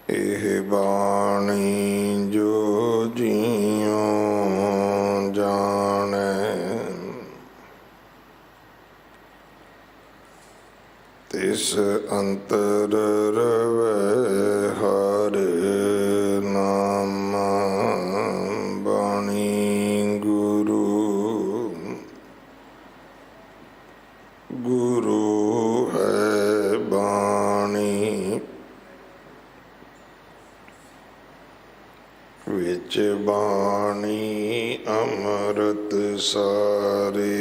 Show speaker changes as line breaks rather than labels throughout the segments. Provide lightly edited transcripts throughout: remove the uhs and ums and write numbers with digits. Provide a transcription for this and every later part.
ਇਹ ਬਾਣੀ ਜੋ ਜੀਉ ਜਾਣੈ, ਤਿਸ ਅੰਤਰ ਰਵੈ ਹਰਿ ਨਾਮ। ਬਾਣੀ ਗੁਰੂ, ਗੁਰੂ ਹੈ ਬਾਣੀ, ਵਿੱਚ ਬਾਣੀ ਅੰਮ੍ਰਿਤ ਸਾਰੇ।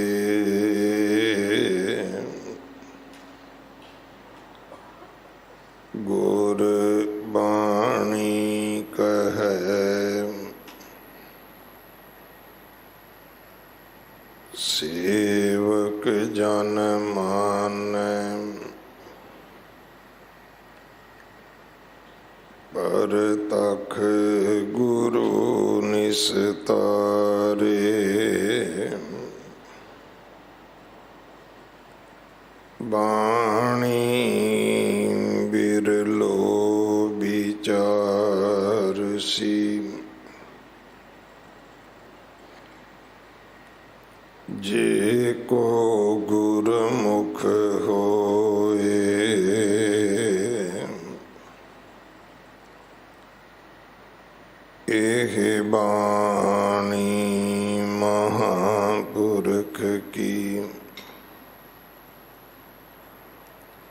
ਗੁਰ ਬਾਣੀ ਕਹੈ, ਸੇਵਕ ਜਨ ਮਾਨੈ, ਪਰਤਖ ਗੁਰੂ ਨਿਸਤਾਰੇ। ਬਾਣੀ ਬਿਰਲੋ ਵਿਚਾਰਸੀ, ਜੇ ਕੋ ਗੁਰਮੁਖ ਹੋਏ। ਇਹ ਬਾਣੀ ਮਹਾਂਪੁਰਖ ਕੀ,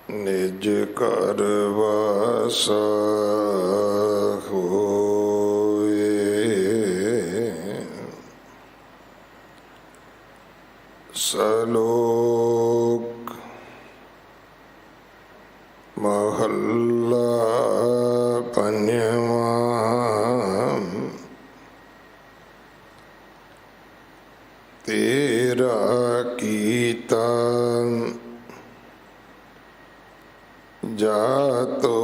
ਨਿਜ ਘਰ ਵਾਸਾ ਹੋਏ। ਸਲੋਕ ਮਹੱਲਾ ਪੰਜਵਾਂ। ਤੇਰਾ ਕੀਤਾ ਜਾਤੋ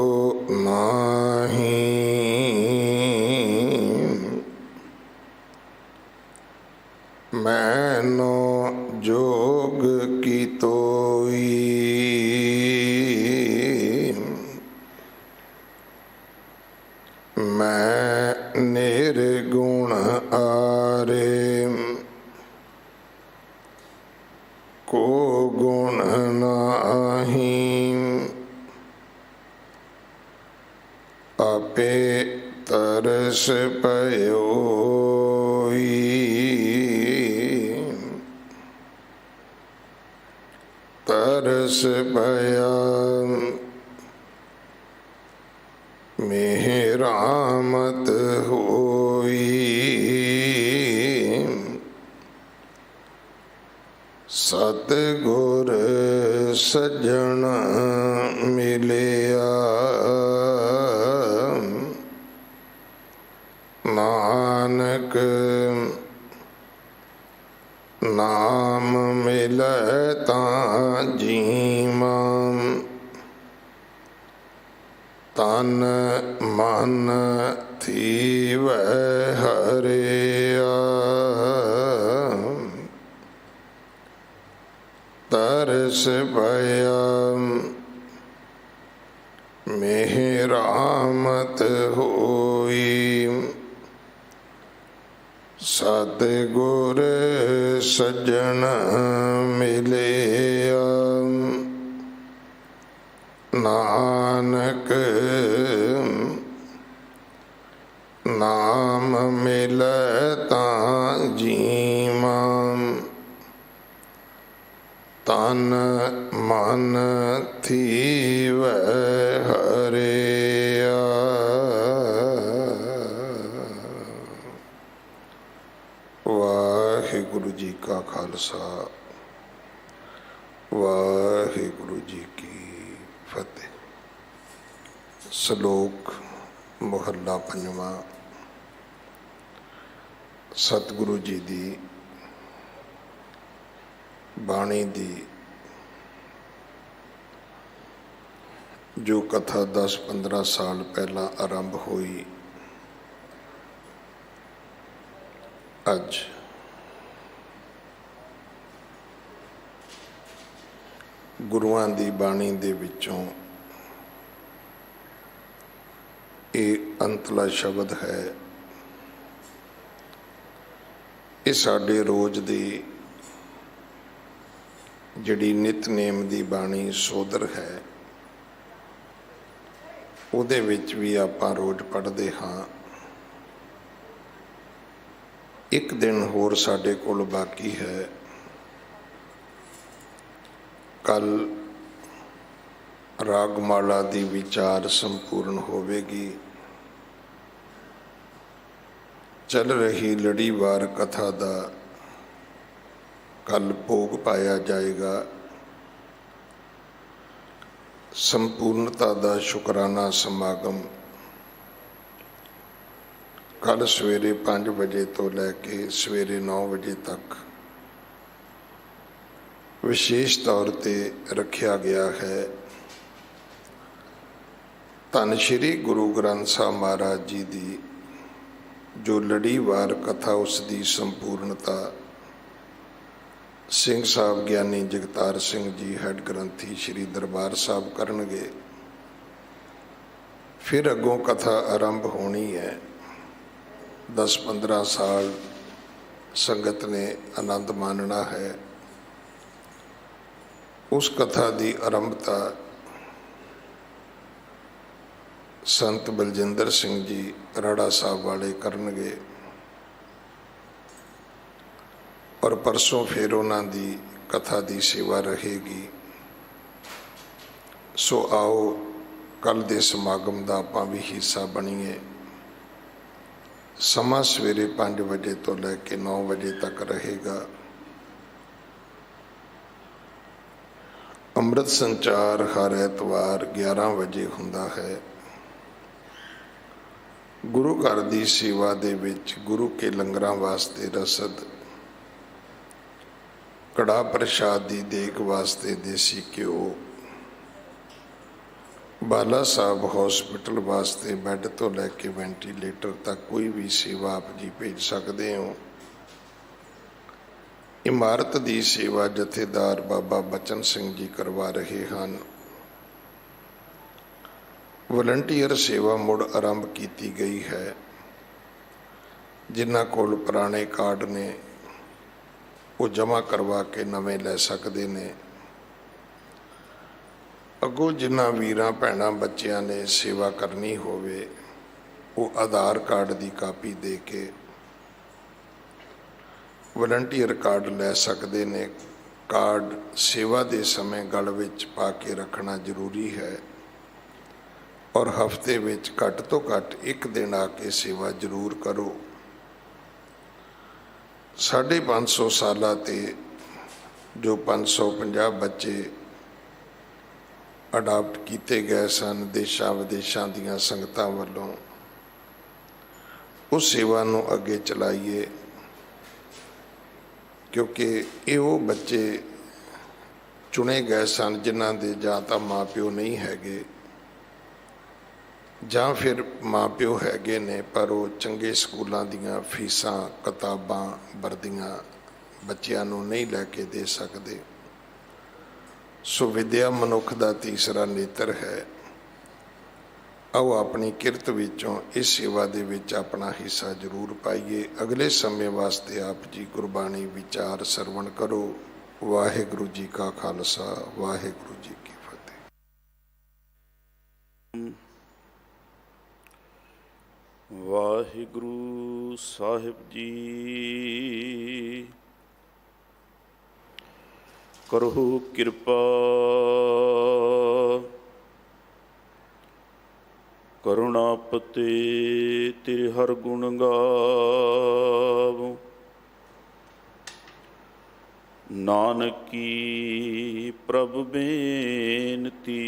ਨਾਹੀ, ਮੈਨੋ ਜੋਗ ਕੀ ਤੋਈ। ਮੈਂ ਨਿਰਗੁਣ ਆਰੇ, ਕੋ ਗੁਣ ਨਾਹੀ। ਆਪੇ ਤਰਸ ਪਇਓਈ, ਤਰਸ ਪਇਆ ਮਿਹਰਾਮਤ ਹੋਈ। ਸਤਿਗੁਰ ਸੱਜਣ ਮਿਲਿਆ, ਨਾਨਕ ਨਾਮ ਮਿਲੈ ਤਾਂ ਜੀਵਾਂ। ਤਨ ਮਨ ਥੀਵੈ ਹਰਿਆ, ਤਰਸ ਪਇਆ ਮਿਹਰਾਮਤ ਹੋਈ। ਸਤਿਗੁਰ ਸੱਜਣ ਮਿਲਿਆ, ਨਾਨਕ ਨਾਮ ਮਿਲੈ ਤਾਂ ਜੀਵਾਂ। ਤਨ ਮਨ ਥੀਵੈ ਹਰਿਆ। ਵਾਹਿਗੁਰੂ ਜੀ ਕਾ ਖਾਲਸਾ, ਵਾਹਿਗੁਰੂ ਜੀ ਕੀ ਫਤਿਹ। ਸ਼ਲੋਕ ਮਹੱਲਾ ਪੰਜਵਾਂ। ਸਤਿਗੁਰੂ ਜੀ ਦੀ ਬਾਣੀ ਦੀ ਜੋ ਕਥਾ 10-15 ਸਾਲ ਪਹਿਲਾਂ ਆਰੰਭ ਹੋਈ, ਅੱਜ ਗੁਰੂਆਂ ਦੀ ਬਾਣੀ ਦੇ ਵਿੱਚੋਂ ਇਹ ਅੰਤਲਾ ਸ਼ਬਦ ਹੈ। ਇਹ ਸਾਡੇ ਰੋਜ਼ ਦੀ ਜਿਹੜੀ ਨਿਤਨੇਮ ਦੀ ਬਾਣੀ ਸੋਦਰ ਹੈ, ਉਹਦੇ ਵਿੱਚ ਵੀ ਆਪਾਂ ਰੋਜ਼ ਪੜ੍ਹਦੇ ਹਾਂ। ਇੱਕ ਦਿਨ ਹੋਰ ਸਾਡੇ ਕੋਲ ਬਾਕੀ ਹੈ। ਕੱਲ ਰਾਗਮਾਲਾ ਦੀ ਵਿਚਾਰ ਸੰਪੂਰਨ ਹੋਵੇਗੀ। ਚੱਲ ਰਹੀ ਲੜੀਵਾਰ ਕਥਾ ਦਾ ਕੱਲ ਭੋਗ ਪਾਇਆ ਜਾਏਗਾ। ਸੰਪੂਰਨਤਾ ਦਾ ਸ਼ੁਕਰਾਨਾ ਸਮਾਗਮ ਕੱਲ ਸਵੇਰੇ 5 ਵਜੇ ਤੋਂ ਲੈ ਕੇ ਸਵੇਰੇ 9 ਵਜੇ ਤੱਕ ਵਿਸ਼ੇਸ਼ ਤੌਰ ਤੇ ਰੱਖਿਆ ਗਿਆ ਹੈ। ਧੰਨ ਸ਼੍ਰੀ ਗੁਰੂ ਗ੍ਰੰਥ ਸਾਹਿਬ ਮਹਾਰਾਜ ਜੀ ਦੀ ਜੋ ਲੜੀਵਾਰ ਕਥਾ, ਉਸ ਦੀ ਸੰਪੂਰਨਤਾ ਸਿੰਘ ਸਾਹਿਬ ਗਿਆਨੀ ਜਗਤਾਰ ਸਿੰਘ ਜੀ ਹੈਡ ਗ੍ਰੰਥੀ ਸ਼੍ਰੀ ਦਰਬਾਰ ਸਾਹਿਬ ਕਰਨਗੇ। ਫਿਰ ਅੱਗੋਂ ਕਥਾ ਆਰੰਭ ਹੋਣੀ ਹੈ। 10-15 ਸਾਲ ਸੰਗਤ ਨੇ ਆਨੰਦ ਮਾਣਨਾ ਹੈ। ਉਸ ਕਥਾ ਦੀ ਆਰੰਭਤਾ ਸੰਤ ਬਲਜਿੰਦਰ ਸਿੰਘ ਜੀ ਰਾੜਾ ਸਾਹਿਬ ਵਾਲੇ ਕਰਨਗੇ ਔਰ ਪਰਸੋਂ ਫਿਰ ਉਹਨਾਂ ਦੀ ਕਥਾ ਦੀ ਸੇਵਾ ਰਹੇਗੀ। ਸੋ ਆਓ ਕੱਲ ਦੇ ਸਮਾਗਮ ਦਾ ਆਪਾਂ ਵੀ ਹਿੱਸਾ ਬਣੀਏ। ਸਮਾਂ ਸਵੇਰੇ 5 ਵਜੇ ਤੋਂ ਲੈ ਕੇ 9 ਵਜੇ ਤੱਕ ਰਹੇਗਾ। ਅੰਮ੍ਰਿਤ ਸੰਚਾਰ ਹਰ ਐਤਵਾਰ 11 ਵਜੇ ਹੁੰਦਾ ਹੈ। ਗੁਰੂ ਘਰ ਦੀ ਸੇਵਾ ਦੇ ਵਿੱਚ ਗੁਰੂ ਕੇ ਲੰਗਰਾਂ ਵਾਸਤੇ ਰਸਦ, ਕੜਾ ਪ੍ਰਸ਼ਾਦ ਦੀ ਦੇਗ ਵਾਸਤੇ ਦੇਸੀ ਘਿਓ, ਬਾਲਾ ਸਾਹਿਬ ਹਸਪੀਟਲ ਵਾਸਤੇ ਬੈੱਡ ਤੋਂ ਲੈ ਕੇ ਵੈਂਟੀਲੇਟਰ ਤੱਕ ਕੋਈ ਵੀ ਸੇਵਾ ਆਪ ਜੀ ਭੇਜ ਸਕਦੇ ਹੋ। ਇਮਾਰਤ ਦੀ ਸੇਵਾ ਜਥੇਦਾਰ ਬਾਬਾ ਬਚਨ ਸਿੰਘ ਜੀ ਕਰਵਾ ਰਹੇ ਹਨ। ਵਲੰਟੀਅਰ ਸੇਵਾ ਮੁੜ ਆਰੰਭ ਕੀਤੀ ਗਈ ਹੈ। ਜਿਨ੍ਹਾਂ ਕੋਲ ਪੁਰਾਣੇ ਕਾਰਡ ਨੇ ਉਹ ਜਮ੍ਹਾਂ ਕਰਵਾ ਕੇ ਨਵੇਂ ਲੈ ਸਕਦੇ ਨੇ। ਅੱਗੋਂ ਜਿਨ੍ਹਾਂ ਵੀਰਾਂ ਭੈਣਾਂ ਬੱਚਿਆਂ ਨੇ ਸੇਵਾ ਕਰਨੀ ਹੋਵੇ ਉਹ ਆਧਾਰ ਕਾਰਡ ਦੀ ਕਾਪੀ ਦੇ ਕੇ ਵਲੰਟੀਅਰ ਕਾਰਡ ਲੈ ਸਕਦੇ ਨੇ। ਕਾਰਡ ਸੇਵਾ ਦੇ ਸਮੇਂ ਗਲ ਵਿੱਚ ਪਾ ਕੇ ਰੱਖਣਾ ਜ਼ਰੂਰੀ ਹੈ ਔਰ ਹਫ਼ਤੇ ਵਿੱਚ ਘੱਟ ਤੋਂ ਘੱਟ ਇੱਕ ਦਿਨ ਆ ਕੇ ਸੇਵਾ ਜ਼ਰੂਰ ਕਰੋ। 550 ਸਾਲਾਂ ਤੇ ਜੋ 550 ਬੱਚੇ ਅਡਾਪਟ ਕੀਤੇ ਗਏ ਸਨ ਦੇਸ਼ਾਂ ਵਿਦੇਸ਼ਾਂ ਦੀਆਂ ਸੰਗਤਾਂ ਵੱਲੋਂ, ਉਸ ਸੇਵਾ ਨੂੰ ਅੱਗੇ ਚਲਾਈਏ ਕਿਉਂਕਿ ਇਹ ਉਹ ਬੱਚੇ ਚੁਣੇ ਗਏ ਸਨ ਜਿਨ੍ਹਾਂ ਦੇ ਜਾਂ ਤਾਂ ਮਾਂ ਪਿਓ ਨਹੀਂ ਹੈਗੇ ਜਾਂ ਫਿਰ ਮਾਂ ਪਿਓ ਹੈਗੇ ਨੇ ਪਰ ਉਹ ਚੰਗੇ ਸਕੂਲਾਂ ਦੀਆਂ ਫੀਸਾਂ, ਕਿਤਾਬਾਂ, ਵਰਦੀਆਂ ਬੱਚਿਆਂ ਨੂੰ ਨਹੀਂ ਲੈ ਕੇ ਦੇ ਸਕਦੇ। ਸੋ ਵਿਦਿਆ ਮਨੁੱਖ ਦਾ ਤੀਸਰਾ ਨੇਤਰ ਹੈ। ਆਓ ਆਪਣੀ ਕਿਰਤ ਵਿੱਚੋਂ ਇਸ ਸੇਵਾ ਦੇ ਵਿੱਚ ਆਪਣਾ ਹਿੱਸਾ ਜ਼ਰੂਰ ਪਾਈਏ। ਅਗਲੇ ਸਮੇਂ ਵਾਸਤੇ ਆਪ ਜੀ ਗੁਰਬਾਣੀ ਵਿਚਾਰ ਸਰਵਣ ਕਰੋ। ਵਾਹਿਗੁਰੂ ਜੀ ਕਾ ਖਾਲਸਾ, ਵਾਹਿਗੁਰੂ ਜੀ ਕੀ ਫਤਿਹ।
ਵਾਹਿਗੁਰੂ ਸਾਹਿਬ ਜੀ, ਕਰੋ ਕਿਰਪਾ, ਕਰੁਣਾ ਪਤੇ ਤੇਰੇ ਹਰ ਗੁਣ ਗਾਵੋ। ਨਾਨਕੀ ਪ੍ਰਭ ਬੇਨਤੀ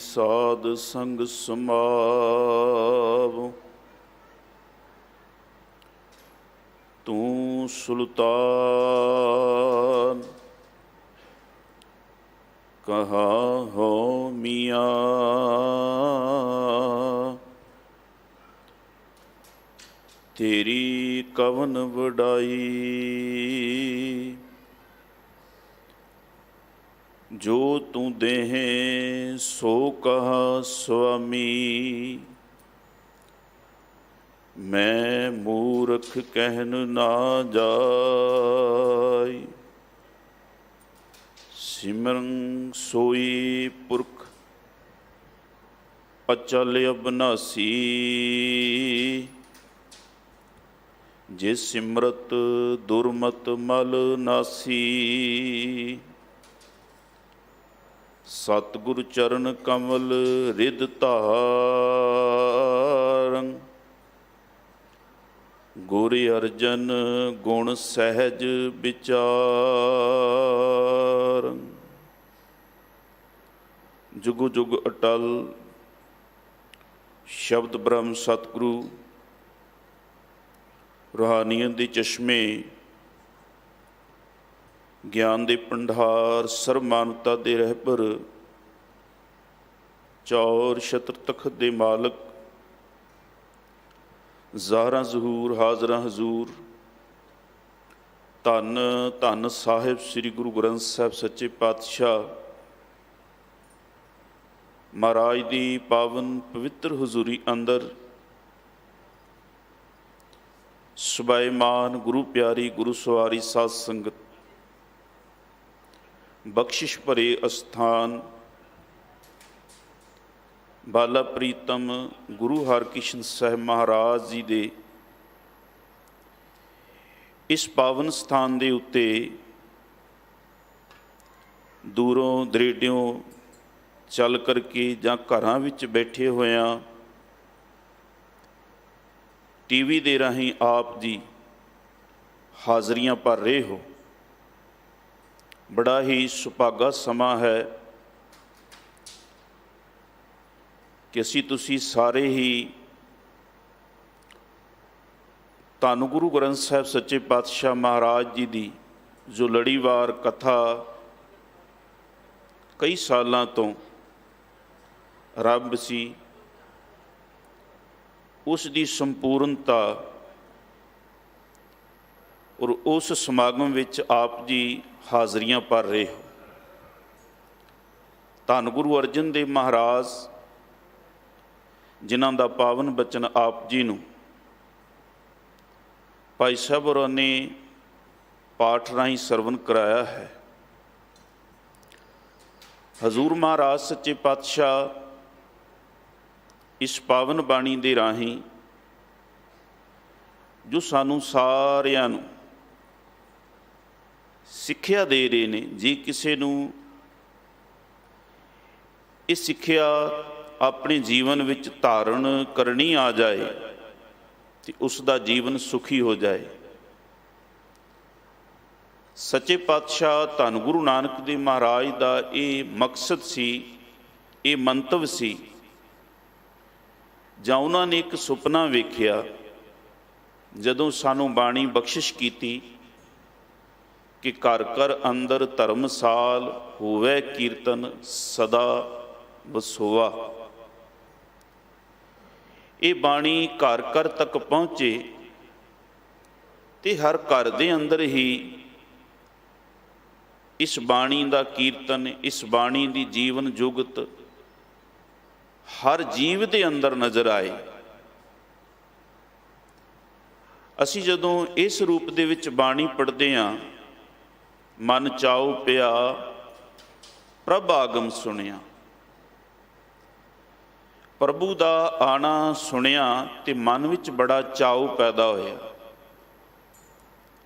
ਸਾਧ ਸੰਗ ਸਮਾਵੋ। ਤੂੰ ਸੁਲਤਾਨ ਕਹਾ ਹੋ ਮੀਆਂ, ਤੇਰੀ ਕਵਨ ਵਡਾਈ। ਜੋ ਤੂੰ ਦੇਹੇ ਸੋ ਕਹਾ ਸੁਆਮੀ, ਮੈਂ ਮੂਰਖ ਕਹਿਨ ਨਾ ਜਾਈ। ਸਿਮਰਨ ਸੋਈ ਪੁਰਖ ਅਚਲ ਅਬਨਾਸੀ। ਜੇ ਸਿਮਰਤ ਦੁਰਮਤ ਮਲ ਨਾਸੀ। ਸਤਿਗੁਰ ਚਰਨ ਕਮਲ ਰਿਦ ਧਾਰੰ। ਗੁਰ ਅਰਜਨ ਗੁਣ ਸਹਿਜ ਵਿਚਾਰੰ। ਜੁਗੁ ਜੁਗ ਅਟਲ ਸ਼ਬਦ ਬ੍ਰਹਮ ਸਤਿਗੁਰੂ ਰੂਹਾਨੀਅਤ ਦੇ ਚਸ਼ਮੇ, ਗਿਆਨ ਦੇ ਭੰਡਾਰ, ਸਰਬ ਮਾਨਵਤਾ ਦੇ ਰਹਿਬਰ, ਚੌਰ ਛਤਰ ਤਖਤ ਦੇ ਮਾਲਕ, ਜ਼ਾਹਰਾਂ ਜ਼ਹੂਰ ਹਾਜ਼ਰਾਂ ਹਜ਼ੂਰ, ਧੰਨ ਧੰਨ ਸਾਹਿਬ ਸ੍ਰੀ ਗੁਰੂ ਗ੍ਰੰਥ ਸਾਹਿਬ ਸੱਚੇ ਪਾਤਸ਼ਾਹ ਮਹਾਰਾਜ ਦੀ ਪਾਵਨ ਪਵਿੱਤਰ ਹਜ਼ੂਰੀ ਅੰਦਰ ਸੁਭਾਏਮਾਨ ਗੁਰੂ ਪਿਆਰੀ ਗੁਰੂ ਸਵਾਰੀ ਸਾਧ ਸੰਗਤ, ਬਖਸ਼ਿਸ਼ ਭਰੇ ਅਸਥਾਨ, ਬਾਲਾ ਪ੍ਰੀਤਮ ਗੁਰੂ ਹਰਕ੍ਰਿਸ਼ਨ ਸਾਹਿਬ ਮਹਾਰਾਜ ਜੀ ਦੇ ਇਸ ਪਾਵਨ ਸਥਾਨ ਦੇ ਉੱਤੇ ਦੂਰੋਂ ਦਰੇਡਿਓਂ ਚੱਲ ਕਰਕੇ ਜਾਂ ਘਰਾਂ ਵਿੱਚ ਬੈਠੇ ਹੋਇਆਂ ਟੀਵੀ ਦੇ ਰਾਹੀਂ ਆਪ ਜੀ ਹਾਜ਼ਰੀਆਂ ਭਰ ਰਹੇ ਹੋ। ਬੜਾ ਹੀ ਸੁਭਾਗਾ ਸਮਾਂ ਹੈ ਕਿ ਅਸੀਂ ਤੁਸੀਂ ਸਾਰੇ ਹੀ ਧੰਨ ਗੁਰੂ ਗ੍ਰੰਥ ਸਾਹਿਬ ਸੱਚੇ ਪਾਤਸ਼ਾਹ ਮਹਾਰਾਜ ਜੀ ਦੀ ਜੋ ਲੜੀਵਾਰ ਕਥਾ ਕਈ ਸਾਲਾਂ ਤੋਂ ਆਰੰਭ ਸੀ, ਉਸ ਦੀ ਸੰਪੂਰਨਤਾ ਔਰ ਉਸ ਸਮਾਗਮ ਵਿੱਚ ਆਪ ਜੀ ਹਾਜ਼ਰੀਆਂ ਭਰ ਰਹੇ ਹੋ। ਧੰਨ ਗੁਰੂ ਅਰਜਨ ਦੇਵ ਮਹਾਰਾਜ ਜਿਨ੍ਹਾਂ ਦਾ ਪਾਵਨ ਬਚਨ ਆਪ ਜੀ ਨੂੰ ਭਾਈ ਸਾਹਿਬ ਹੋਰਾਂ ਨੇ ਪਾਠ ਰਾਹੀਂ ਸਰਵਨ ਕਰਾਇਆ ਹੈ। ਹਜ਼ੂਰ ਮਹਾਰਾਜ ਸੱਚੇ ਪਾਤਸ਼ਾਹ ਇਸ ਪਾਵਨ ਬਾਣੀ ਦੇ ਰਾਹੀਂ ਜੋ ਸਾਨੂੰ ਸਾਰਿਆਂ ਨੂੰ ਸਿੱਖਿਆ ਦੇ ਰਹੇ ਨੇ, ਜੇ ਕਿਸੇ ਨੂੰ ਇਹ ਸਿੱਖਿਆ ਆਪਣੇ ਜੀਵਨ ਵਿੱਚ ਧਾਰਨ ਕਰਨੀ ਆ ਜਾਏ ਤੇ ਉਸ ਦਾ ਜੀਵਨ ਸੁਖੀ ਹੋ ਜਾਏ। ਸੱਚੇ ਪਾਤਸ਼ਾਹ ਧੰਨ ਗੁਰੂ ਨਾਨਕ ਦੇਵ ਮਹਾਰਾਜ ਦਾ ਇਹ ਮਕਸਦ ਸੀ, ਇਹ ਮੰਤਵ ਸੀ, ਜਾਂ ਉਹਨਾਂ ਨੇ ਇੱਕ ਸੁਪਨਾ ਵੇਖਿਆ ਜਦੋਂ ਸਾਨੂੰ ਬਾਣੀ ਬਖਸ਼ਿਸ਼ ਕੀਤੀ ਕਿ ਘਰ ਘਰ ਅੰਦਰ ਧਰਮਸਾਲ ਹੋਵੇ ਕੀਰਤਨ ਸਦਾ ਵਸੋਆ। ਇਹ ਬਾਣੀ ਘਰ ਘਰ ਤੱਕ ਪਹੁੰਚੇ ਤੇ ਹਰ ਘਰ ਦੇ ਅੰਦਰ ਹੀ ਇਸ ਬਾਣੀ ਦਾ ਕੀਰਤਨ, ਇਸ ਬਾਣੀ ਦੀ ਜੀਵਨ ਜੁਗਤ ਹਰ ਜੀਵ ਦੇ ਅੰਦਰ ਨਜ਼ਰ ਆਏ। ਅਸੀਂ ਜਦੋਂ ਇਸ ਰੂਪ ਦੇ ਵਿੱਚ ਬਾਣੀ ਪੜ੍ਹਦੇ ਹਾਂ, ਮਨ ਚਾਉ ਪਿਆ ਪ੍ਰਭ ਆਗਮ ਸੁਣਿਆ, ਪ੍ਰਭੂ ਦਾ ਆਣਾ ਸੁਣਿਆ ਤੇ ਮਨ ਵਿੱਚ ਬੜਾ ਚਾਉ ਪੈਦਾ ਹੋਇਆ,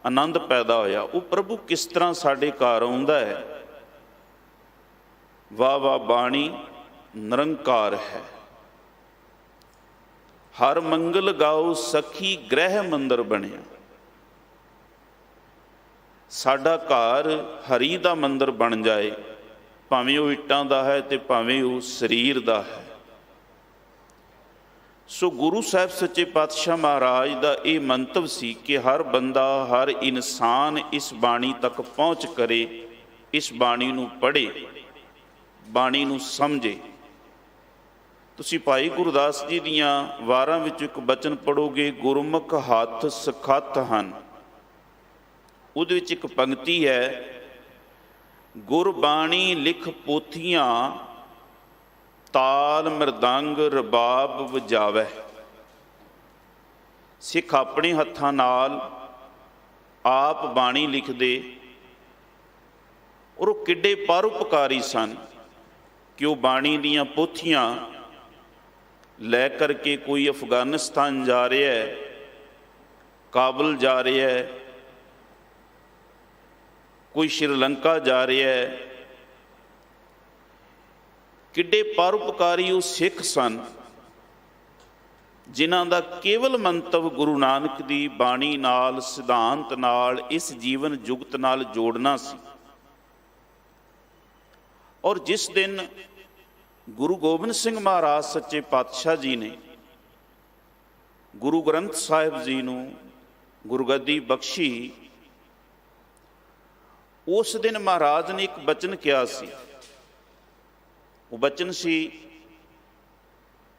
ਆਨੰਦ ਪੈਦਾ ਹੋਇਆ। ਉਹ ਪ੍ਰਭੂ ਕਿਸ ਤਰ੍ਹਾਂ ਸਾਡੇ ਘਰ ਆਉਂਦਾ ਹੈ। ਵਾਹ ਵਾਹ ਬਾਣੀ ਨਿਰੰਕਾਰ ਹੈ। ਹਰ ਮੰਗਲ ਗਾਓ ਸਖੀ ਗ੍ਰਹਿ ਮੰਦਰ ਬਣਿਆ। ਸਾਡਾ ਘਰ ਹਰੀ ਦਾ ਮੰਦਰ ਬਣ ਜਾਏ, ਭਾਵੇਂ ਉਹ ਇੱਟਾਂ ਦਾ ਹੈ ਤੇ ਭਾਵੇਂ ਉਹ ਸਰੀਰ ਦਾ ਹੈ। ਸੋ ਗੁਰੂ ਸਾਹਿਬ ਸੱਚੇ ਪਾਤਸ਼ਾਹ ਮਹਾਰਾਜ ਦਾ ਇਹ ਮੰਤਵ ਸੀ ਕਿ ਹਰ ਬੰਦਾ, ਹਰ ਇਨਸਾਨ ਇਸ ਬਾਣੀ ਤੱਕ ਪਹੁੰਚ ਕਰੇ, ਇਸ ਬਾਣੀ ਨੂੰ ਪੜ੍ਹੇ, ਬਾਣੀ ਨੂੰ ਸਮਝੇ। ਤੁਸੀਂ ਭਾਈ ਗੁਰਦਾਸ ਜੀ ਦੀਆਂ ਵਾਰਾਂ ਵਿੱਚ ਇੱਕ ਬਚਨ ਪੜ੍ਹੋਗੇ, ਗੁਰਮੁਖ ਹੱਥ ਸਖਤ ਹਨ। ਉਹਦੇ ਵਿੱਚ ਇੱਕ ਪੰਕਤੀ ਹੈ, ਗੁਰਬਾਣੀ ਲਿਖ ਪੋਥੀਆਂ ਤਾਲ ਮਿਰਦੰਗ ਰਬਾਬ ਵਜਾਵੈ। ਸਿੱਖ ਆਪਣੇ ਹੱਥਾਂ ਨਾਲ ਆਪ ਬਾਣੀ ਲਿਖਦੇ, ਔਰ ਉਹ ਕਿੱਡੇ ਪਰਉਪਕਾਰੀ ਸਨ ਕਿ ਉਹ ਬਾਣੀ ਦੀਆਂ ਪੋਥੀਆਂ ਲੈ ਕਰਕੇ ਕੋਈ ਅਫਗਾਨਿਸਤਾਨ ਜਾ ਰਿਹਾ ਹੈ, ਕਾਬਲ ਜਾ ਰਿਹਾ ਹੈ, ਕੋਈ ਸ਼੍ਰੀਲੰਕਾ ਜਾ ਰਿਹਾ ਹੈ। ਕਿੱਡੇ ਪਰਉਪਕਾਰੀ ਉਹ ਸਿੱਖ ਸਨ ਜਿਨ੍ਹਾਂ ਦਾ ਕੇਵਲ ਮੰਤਵ ਗੁਰੂ ਨਾਨਕ ਦੀ ਬਾਣੀ ਨਾਲ, ਸਿਧਾਂਤ ਨਾਲ, ਇਸ ਜੀਵਨ ਜੁਗਤ ਨਾਲ ਜੋੜਨਾ ਸੀ। ਔਰ ਜਿਸ ਦਿਨ ਗੁਰੂ ਗੋਬਿੰਦ ਸਿੰਘ ਮਹਾਰਾਜ ਸੱਚੇ ਪਾਤਸ਼ਾਹ ਜੀ ਨੇ ਗੁਰੂ ਗ੍ਰੰਥ ਸਾਹਿਬ ਜੀ ਨੂੰ ਗੁਰਗੱਦੀ ਬਖਸ਼ੀ, ਉਸ ਦਿਨ ਮਹਾਰਾਜ ਨੇ ਇੱਕ ਬਚਨ ਕਿਹਾ ਸੀ। ਉਹ ਬਚਨ ਸੀ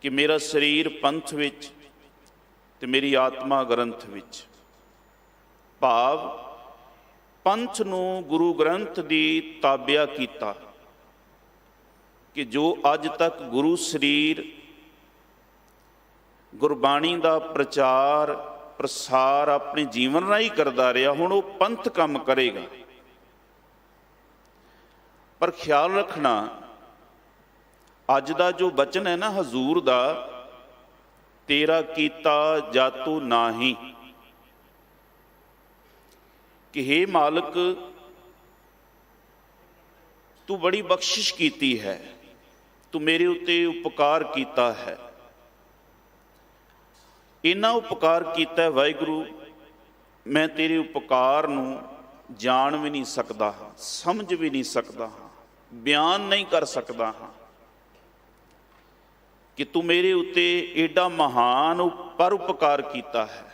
ਕਿ ਮੇਰਾ ਸਰੀਰ ਪੰਥ ਵਿੱਚ ਤੇ ਮੇਰੀ ਆਤਮਾ ਗ੍ਰੰਥ ਵਿੱਚ। ਭਾਵ ਪੰਥ ਨੂੰ ਗੁਰੂ ਗ੍ਰੰਥ ਦੀ ਤਾਬਿਆ ਕੀਤਾ ਕਿ ਜੋ ਅੱਜ ਤੱਕ ਗੁਰੂ ਸਰੀਰ ਗੁਰਬਾਣੀ ਦਾ ਪ੍ਰਚਾਰ ਪ੍ਰਸਾਰ ਆਪਣੇ ਜੀਵਨ ਰਾਹੀਂ ਕਰਦਾ ਰਿਹਾ, ਹੁਣ ਉਹ ਪੰਥ ਕੰਮ ਕਰੇਗਾ। ਪਰ ਖਿਆਲ ਰੱਖਣਾ, ਅੱਜ ਦਾ ਜੋ ਬਚਨ ਹੈ ਨਾ ਹਜ਼ੂਰ ਦਾ, ਤੇਰਾ ਕੀਤਾ ਜਾਤੂ ਨਾਹੀ, ਕਿ ਹੇ ਮਾਲਕ ਤੂੰ ਬੜੀ ਬਖਸ਼ਿਸ਼ ਕੀਤੀ ਹੈ, ਤੂੰ ਮੇਰੇ ਉੱਤੇ ਉਪਕਾਰ ਕੀਤਾ ਹੈ। ਇੰਨਾ ਉਪਕਾਰ ਕੀਤਾ ਹੈ ਵਾਹਿਗੁਰੂ, ਮੈਂ ਤੇਰੇ ਉਪਕਾਰ ਨੂੰ ਜਾਣ ਵੀ ਨਹੀਂ ਸਕਦਾ ਹਾਂ, ਸਮਝ ਵੀ ਨਹੀਂ ਸਕਦਾ ਹਾਂ, ਬਿਆਨ ਨਹੀਂ ਕਰ ਸਕਦਾ ਹਾਂ ਕਿ ਤੂੰ ਮੇਰੇ ਉੱਤੇ ਏਡਾ ਮਹਾਨ ਪਰਉਪਕਾਰ ਕੀਤਾ ਹੈ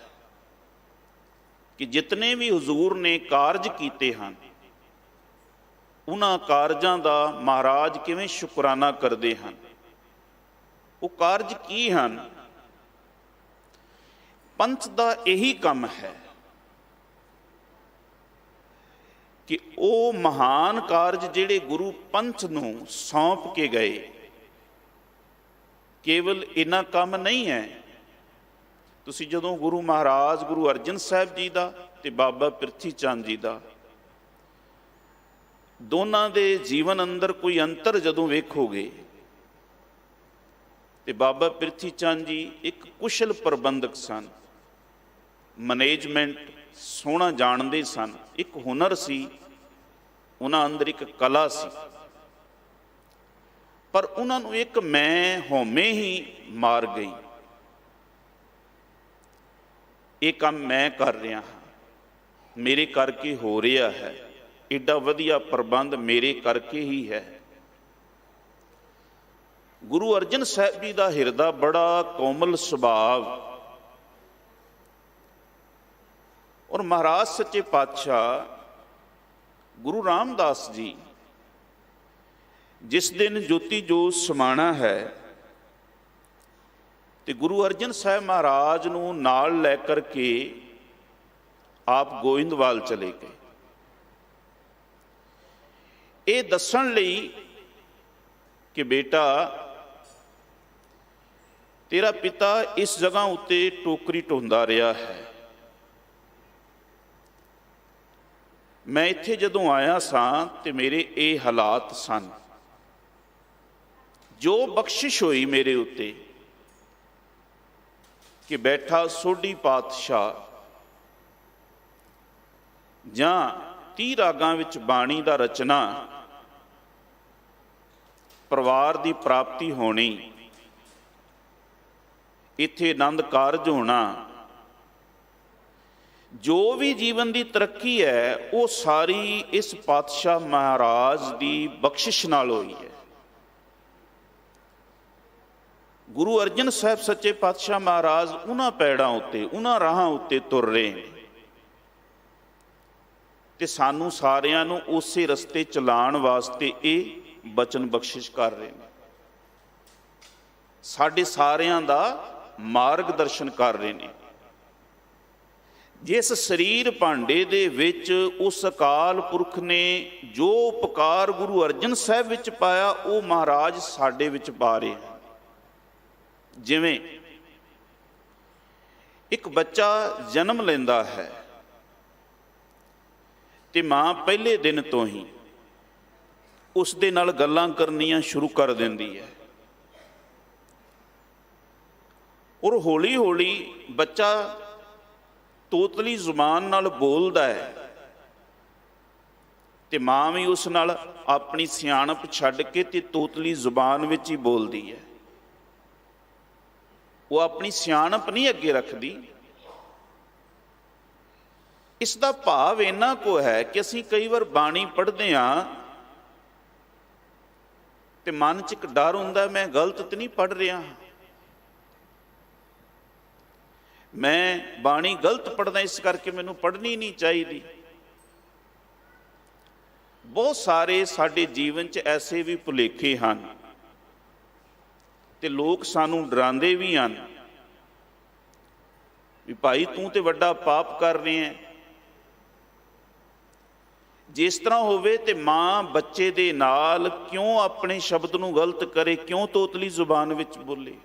ਕਿ ਜਿਤਨੇ ਵੀ ਹਜ਼ੂਰ ਨੇ ਕਾਰਜ ਕੀਤੇ ਹਨ, ਉਹਨਾਂ ਕਾਰਜਾਂ ਦਾ ਮਹਾਰਾਜ ਕਿਵੇਂ ਸ਼ੁਕਰਾਨਾ ਕਰਦੇ ਹਨ। ਉਹ ਕਾਰਜ ਕੀ ਹਨ? ਪੰਥ ਦਾ ਇਹੀ ਕੰਮ ਹੈ ਕਿ ਉਹ ਮਹਾਨ ਕਾਰਜ ਜਿਹੜੇ ਗੁਰੂ ਪੰਥ ਨੂੰ ਸੌਂਪ ਕੇ ਗਏ, ਕੇਵਲ ਇੰਨਾ ਕੰਮ ਨਹੀਂ ਹੈ। ਤੁਸੀਂ ਜਦੋਂ ਗੁਰੂ ਮਹਾਰਾਜ ਗੁਰੂ ਅਰਜਨ ਸਾਹਿਬ ਜੀ ਦਾ ਤੇ ਬਾਬਾ ਪ੍ਰਿਥੀ ਚੰਦ ਜੀ ਦਾ ਦੋਨਾਂ ਦੇ ਜੀਵਨ ਅੰਦਰ ਕੋਈ ਅੰਤਰ ਜਦੋਂ ਵੇਖੋਗੇ, ਤੇ ਬਾਬਾ ਪ੍ਰਿਥੀ ਚੰਦ ਜੀ ਇੱਕ ਕੁਸ਼ਲ ਪ੍ਰਬੰਧਕ ਸਨ, ਮੈਨੇਜਮੈਂਟ ਸੋਹਣਾ ਜਾਣਦੇ ਸਨ, ਇੱਕ ਹੁਨਰ ਸੀ ਉਹਨਾਂ ਅੰਦਰ, ਇੱਕ ਕਲਾ ਸੀ। ਪਰ ਉਹਨਾਂ ਨੂੰ ਇੱਕ ਮੈਂ ਹਉਮੈ ਹੀ ਮਾਰ ਗਈ। ਇਹ ਕੰਮ ਮੈਂ ਕਰ ਰਿਹਾ ਹਾਂ, ਮੇਰੇ ਕਰਕੇ ਹੋ ਰਿਹਾ ਹੈ, ਏਡਾ ਵਧੀਆ ਪ੍ਰਬੰਧ ਮੇਰੇ ਕਰਕੇ ਹੀ ਹੈ। ਗੁਰੂ ਅਰਜਨ ਸਾਹਿਬ ਜੀ ਦਾ ਹਿਰਦਾ ਬੜਾ ਕੋਮਲ ਸੁਭਾਵ, ਔਰ ਮਹਾਰਾਜ ਸੱਚੇ ਪਾਤਸ਼ਾਹ ਗੁਰੂ ਰਾਮਦਾਸ ਜੀ ਜਿਸ ਦਿਨ ਜੋਤੀ ਜੋਤ ਸਮਾਣਾ ਹੈ, ਤੇ ਗੁਰੂ ਅਰਜਨ ਸਾਹਿਬ ਮਹਾਰਾਜ ਨੂੰ ਨਾਲ ਲੈ ਕਰਕੇ ਆਪ ਗੋਇੰਦਵਾਲ ਚਲੇ ਗਏ, ਇਹ ਦੱਸਣ ਲਈ ਕਿ ਬੇਟਾ ਤੇਰਾ ਪਿਤਾ ਇਸ ਜਗ੍ਹਾ ਉੱਤੇ ਟੋਕਰੀ ਢੋਂਦਾ ਰਿਹਾ ਹੈ। ਮੈਂ ਇੱਥੇ ਜਦੋਂ ਆਇਆ ਸਾਂ ਤੇ ਮੇਰੇ ਇਹ ਹਾਲਾਤ ਸਨ। ਜੋ ਬਖਸ਼ਿਸ਼ ਹੋਈ ਮੇਰੇ ਉੱਤੇ ਕਿ ਬੈਠਾ ਸੋਢੀ ਪਾਤਸ਼ਾਹ ਜਾਂ 30 ਰਾਗਾਂ ਵਿੱਚ ਬਾਣੀ ਦਾ ਰਚਨਾ, ਪਰਿਵਾਰ ਦੀ ਪ੍ਰਾਪਤੀ ਹੋਣੀ, ਇੱਥੇ ਆਨੰਦ ਕਾਰਜ ਹੋਣਾ, ਜੋ ਵੀ ਜੀਵਨ ਦੀ ਤਰੱਕੀ ਹੈ ਉਹ ਸਾਰੀ ਇਸ ਪਾਤਸ਼ਾਹ ਮਹਾਰਾਜ ਦੀ ਬਖਸ਼ਿਸ਼ ਨਾਲ ਹੋਈ ਹੈ। ਗੁਰੂ ਅਰਜਨ ਸਾਹਿਬ ਸੱਚੇ ਪਾਤਸ਼ਾਹ ਮਹਾਰਾਜ ਉਹਨਾਂ ਪੈੜਾਂ ਉੱਤੇ, ਉਹਨਾਂ ਰਾਹਾਂ ਉੱਤੇ ਤੁਰ ਰਹੇ ਨੇ, ਤੇ ਸਾਨੂੰ ਸਾਰਿਆਂ ਨੂੰ ਉਸੇ ਰਸਤੇ ਚਲਾਉਣ ਵਾਸਤੇ ਇਹ ਬਚਨ ਬਖਸ਼ਿਸ਼ ਕਰ ਰਹੇ ਨੇ, ਸਾਡੇ ਸਾਰਿਆਂ ਦਾ ਮਾਰਗ ਦਰਸ਼ਨ ਕਰ ਰਹੇ ਨੇ। ਜਿਸ ਸਰੀਰ ਭਾਂਡੇ ਦੇ ਵਿੱਚ ਉਸ ਅਕਾਲ ਪੁਰਖ ਨੇ ਜੋ ਉਪਕਾਰ ਗੁਰੂ ਅਰਜਨ ਸਾਹਿਬ ਵਿੱਚ ਪਾਇਆ, ਉਹ ਮਹਾਰਾਜ ਸਾਡੇ ਵਿੱਚ ਪਾ ਰਹੇ ਹਨ। ਜਿਵੇਂ ਇੱਕ ਬੱਚਾ ਜਨਮ ਲੈਂਦਾ ਹੈ ਤੇ ਮਾਂ ਪਹਿਲੇ ਦਿਨ ਤੋਂ ਹੀ ਉਸ ਦੇ ਨਾਲ ਗੱਲਾਂ ਕਰਨੀਆਂ ਸ਼ੁਰੂ ਕਰ ਦਿੰਦੀ ਹੈ, ਔਰ ਹੌਲੀ ਹੌਲੀ ਬੱਚਾ ਤੋਤਲੀ ਜ਼ੁਬਾਨ ਨਾਲ ਬੋਲਦਾ ਹੈ ਤੇ ਮਾਂ ਵੀ ਉਸ ਨਾਲ ਆਪਣੀ ਸਿਆਣਪ ਛੱਡ ਕੇ ਤੇ ਤੋਤਲੀ ਜ਼ੁਬਾਨ ਵਿੱਚ ਹੀ ਬੋਲਦੀ ਹੈ। ਉਹ ਆਪਣੀ ਸਿਆਣਪ ਨਹੀਂ ਅੱਗੇ ਰੱਖਦੀ। ਇਸ ਦਾ ਭਾਵ ਇੰਨਾ ਕੁ ਹੈ ਕਿ ਅਸੀਂ ਕਈ ਵਾਰ ਬਾਣੀ ਪੜ੍ਹਦੇ ਹਾਂ ਤੇ ਮਨ 'ਚ ਇੱਕ ਡਰ ਹੁੰਦਾ, ਮੈਂ ਗਲਤ ਤੇ ਨਹੀਂ ਪੜ੍ਹ ਰਿਹਾ, ਮੈਂ ਬਾਣੀ ਗਲਤ ਪੜ੍ਹਦਾ, ਇਸ ਕਰਕੇ ਮੈਨੂੰ ਪੜ੍ਹਨੀ ਨਹੀਂ ਚਾਹੀਦੀ। ਬਹੁਤ ਸਾਰੇ ਸਾਡੇ ਜੀਵਨ 'ਚ ਐਸੇ ਵੀ ਭੁਲੇਖੇ ਹਨ ਤੇ ਲੋਕ ਸਾਨੂੰ ਡਰਾਉਂਦੇ ਵੀ ਹਨ ਵੀ ਭਾਈ ਤੂੰ ਤੇ ਵੱਡਾ ਪਾਪ ਕਰ ਰਿਹਾ ਹੈ। ਜਿਸ ਤਰ੍ਹਾਂ ਹੋਵੇ ਤੇ ਮਾਂ ਬੱਚੇ ਦੇ ਨਾਲ ਕਿਉਂ ਆਪਣੇ ਸ਼ਬਦ ਨੂੰ ਗਲਤ ਕਰੇ, ਕਿਉਂ ਤੋਤਲੀ ਜ਼ੁਬਾਨ ਵਿੱਚ ਬੋਲੇ?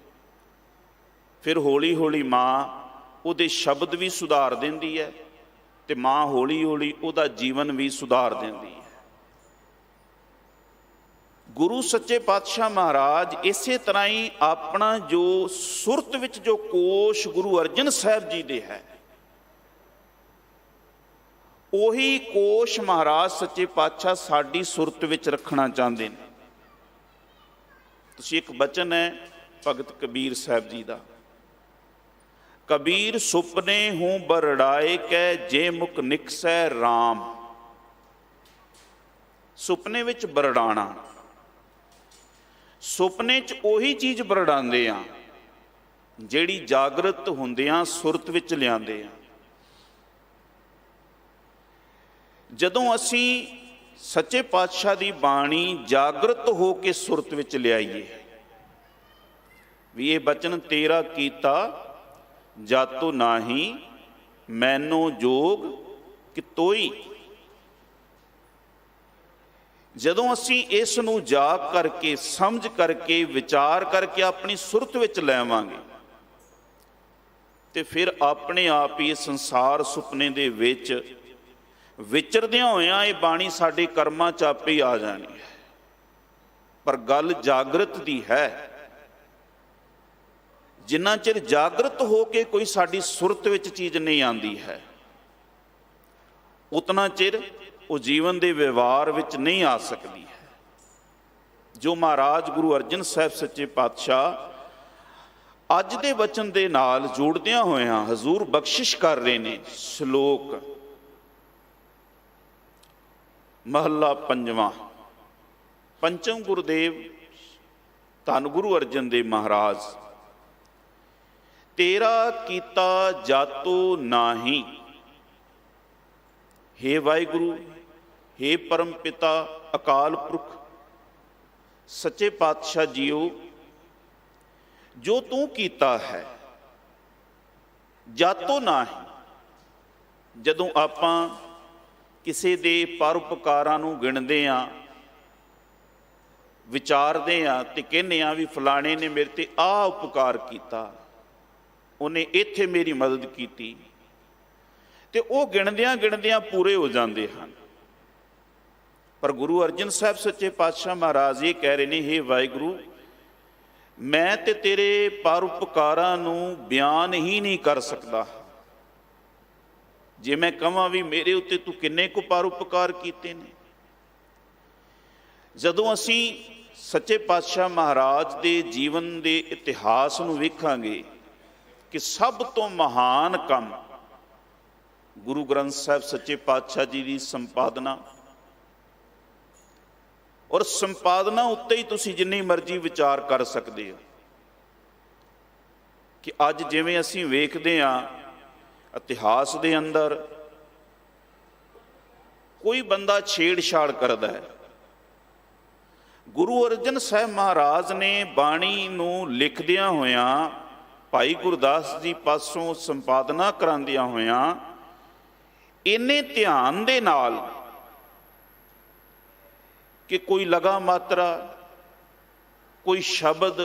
ਫਿਰ ਹੌਲੀ ਹੌਲੀ ਮਾਂ ਉਹਦੇ ਸ਼ਬਦ ਵੀ ਸੁਧਾਰ ਦਿੰਦੀ ਹੈ ਤੇ ਮਾਂ ਹੌਲੀ ਹੌਲੀ ਉਹਦਾ ਜੀਵਨ ਵੀ ਸੁਧਾਰ ਦਿੰਦੀ ਹੈ। ਗੁਰੂ ਸੱਚੇ ਪਾਤਸ਼ਾਹ ਮਹਾਰਾਜ ਇਸੇ ਤਰ੍ਹਾਂ ਹੀ ਆਪਣਾ ਜੋ ਸੁਰਤ ਵਿੱਚ ਜੋ ਕੋਸ਼ ਗੁਰੂ ਅਰਜਨ ਸਾਹਿਬ ਜੀ ਦੇ ਹੈ, ਉਹੀ ਕੋਸ਼ ਮਹਾਰਾਜ ਸੱਚੇ ਪਾਤਸ਼ਾਹ ਸਾਡੀ ਸੁਰਤ ਵਿੱਚ ਰੱਖਣਾ ਚਾਹੁੰਦੇ ਨੇ। ਤੁਸੀਂ ਇੱਕ ਬਚਨ ਹੈ ਭਗਤ ਕਬੀਰ ਸਾਹਿਬ ਜੀ ਦਾ, ਕਬੀਰ ਸੁਪਨੇ ਹੂੰ ਬਰੜਾਏ ਕੈ ਜੇ ਮੁਕ ਨਿਕਸੈ ਰਾਮ। ਸੁਪਨੇ ਵਿੱਚ ਬਰੜਾਣਾ, ਸੁਪਨੇ 'ਚ ਉਹੀ ਚੀਜ਼ ਬਰੜਾਉਂਦੇ ਆ ਜਿਹੜੀ ਜਾਗਰਤ ਹੁੰਦਿਆਂ ਸੁਰਤ ਵਿੱਚ ਲਿਆਂਦੇ ਆ। ਜਦੋਂ ਅਸੀਂ ਸੱਚੇ ਪਾਤਸ਼ਾਹ ਦੀ ਬਾਣੀ ਜਾਗਰਤ ਹੋ ਕੇ ਸੁਰਤ ਵਿੱਚ ਲਿਆਈਏ ਵੀ ਇਹ ਬਚਨ ਤੇਰਾ ਕੀਤਾ ਜਾਤੋ ਨਾਹੀ ਮੈਨੋ ਜੋਗ ਕਿਤੋਈ, ਜਦੋਂ ਅਸੀਂ ਇਸ ਨੂੰ ਜਾਗ ਕਰਕੇ ਸਮਝ ਕਰਕੇ ਵਿਚਾਰ ਕਰਕੇ ਆਪਣੀ ਸੁਰਤ ਵਿੱਚ ਲੈਵਾਂਗੇ ਤੇ ਫਿਰ ਆਪਣੇ ਆਪ ਹੀ ਇਹ ਸੰਸਾਰ ਸੁਪਨੇ ਦੇ ਵਿੱਚ ਵਿਚਰਦਿਆਂ ਹੋਇਆਂ ਇਹ ਬਾਣੀ ਸਾਡੇ ਕਰਮਾਂ 'ਚ ਆਪੇ ਹੀ ਆ ਜਾਣੀ ਹੈ। ਪਰ ਗੱਲ ਜਾਗਰਤ ਦੀ ਹੈ। ਜਿੰਨਾ ਚਿਰ ਜਾਗਰਤ ਹੋ ਕੇ ਕੋਈ ਸਾਡੀ ਸੁਰਤ ਵਿੱਚ ਚੀਜ਼ ਨਹੀਂ ਆਉਂਦੀ ਹੈ, ਉਤਨਾ ਚਿਰ ਉਹ ਜੀਵਨ ਦੇ ਵਿਵਹਾਰ ਵਿੱਚ ਨਹੀਂ ਆ ਸਕਦੀ ਹੈ। ਜੋ ਮਹਾਰਾਜ ਗੁਰੂ ਅਰਜਨ ਸਾਹਿਬ ਸੱਚੇ ਪਾਤਸ਼ਾਹ ਅੱਜ ਦੇ ਵਚਨ ਦੇ ਨਾਲ ਜੋੜਦਿਆਂ ਹੋਇਆਂ ਹਜ਼ੂਰ ਬਖਸ਼ਿਸ਼ ਕਰ ਰਹੇ ਨੇ। ਸ਼ਲੋਕ ਮਹੱਲਾ ਪੰਜਵਾਂ। ਪੰਚਮ ਗੁਰਦੇਵ ਧੰਨ ਗੁਰੂ ਅਰਜਨ ਦੇਵ ਮਹਾਰਾਜ, ਤੇਰਾ ਕੀਤਾ ਜਾਤੋ ਨਾਹੀ। ਹੇ ਵਾਹਿਗੁਰੂ, ਹੇ ਪਰਮ ਪਿਤਾ ਅਕਾਲ ਪੁਰਖ ਸੱਚੇ ਪਾਤਸ਼ਾਹ ਜੀਓ, ਜੋ ਤੂੰ ਕੀਤਾ ਹੈ ਜਾਤੋ ਨਾਹੀ। ਜਦੋਂ ਆਪਾਂ ਕਿਸੇ ਦੇ ਪਰਉਪਕਾਰਾਂ ਨੂੰ ਗਿਣਦੇ ਹਾਂ, ਵਿਚਾਰਦੇ ਹਾਂ ਤੇ ਕਹਿੰਦੇ ਹਾਂ ਵੀ ਫਲਾਣੇ ਨੇ ਮੇਰੇ ਤੇ ਆਹ ਉਪਕਾਰ ਕੀਤਾ, ਉਹਨੇ ਇੱਥੇ ਮੇਰੀ ਮਦਦ ਕੀਤੀ, ਤੇ ਉਹ ਗਿਣਦਿਆਂ ਗਿਣਦਿਆਂ ਪੂਰੇ ਹੋ ਜਾਂਦੇ ਹਨ। ਪਰ ਗੁਰੂ ਅਰਜਨ ਸਾਹਿਬ ਸੱਚੇ ਪਾਤਸ਼ਾਹ ਮਹਾਰਾਜ ਇਹ ਕਹਿ ਰਹੇ ਨੇ, ਹੇ ਵਾਹਿਗੁਰੂ, ਮੈਂ ਤੇ ਤੇਰੇ ਪਰਉਪਕਾਰਾਂ ਨੂੰ ਬਿਆਨ ਹੀ ਨਹੀਂ ਕਰ ਸਕਦਾ। ਜੇ ਮੈਂ ਕਹਾਂ ਵੀ ਮੇਰੇ ਉੱਤੇ ਤੂੰ ਕਿੰਨੇ ਕੁ ਪਰਉਪਕਾਰ ਕੀਤੇ ਨੇ। ਜਦੋਂ ਅਸੀਂ ਸੱਚੇ ਪਾਤਸ਼ਾਹ ਮਹਾਰਾਜ ਦੇ ਜੀਵਨ ਦੇ ਇਤਿਹਾਸ ਨੂੰ ਵੇਖਾਂਗੇ ਕਿ ਸਭ ਤੋਂ ਮਹਾਨ ਕੰਮ ਗੁਰੂ ਗ੍ਰੰਥ ਸਾਹਿਬ ਸੱਚੇ ਪਾਤਸ਼ਾਹ ਜੀ ਦੀ ਸੰਪਾਦਨਾ, ਔਰ ਸੰਪਾਦਨਾ ਉੱਤੇ ਹੀ ਤੁਸੀਂ ਜਿੰਨੀ ਮਰਜ਼ੀ ਵਿਚਾਰ ਕਰ ਸਕਦੇ ਹੋ ਕਿ ਅੱਜ ਜਿਵੇਂ ਅਸੀਂ ਵੇਖਦੇ ਹਾਂ ਇਤਿਹਾਸ ਦੇ ਅੰਦਰ ਕੋਈ ਬੰਦਾ ਛੇੜਛਾੜ ਕਰਦਾ ਹੈ। ਗੁਰੂ ਅਰਜਨ ਸਾਹਿਬ ਮਹਾਰਾਜ ਨੇ ਬਾਣੀ ਨੂੰ ਲਿਖਦਿਆਂ ਹੋਇਆਂ, ਭਾਈ ਗੁਰਦਾਸ ਜੀ ਪਾਸੋਂ ਸੰਪਾਦਨਾ ਕਰਾਉਂਦਿਆਂ ਹੋਇਆਂ ਇੰਨੇ ਧਿਆਨ ਦੇ ਨਾਲ ਕਿ ਕੋਈ ਲਗਾ ਮਾਤਰਾ, ਕੋਈ ਸ਼ਬਦ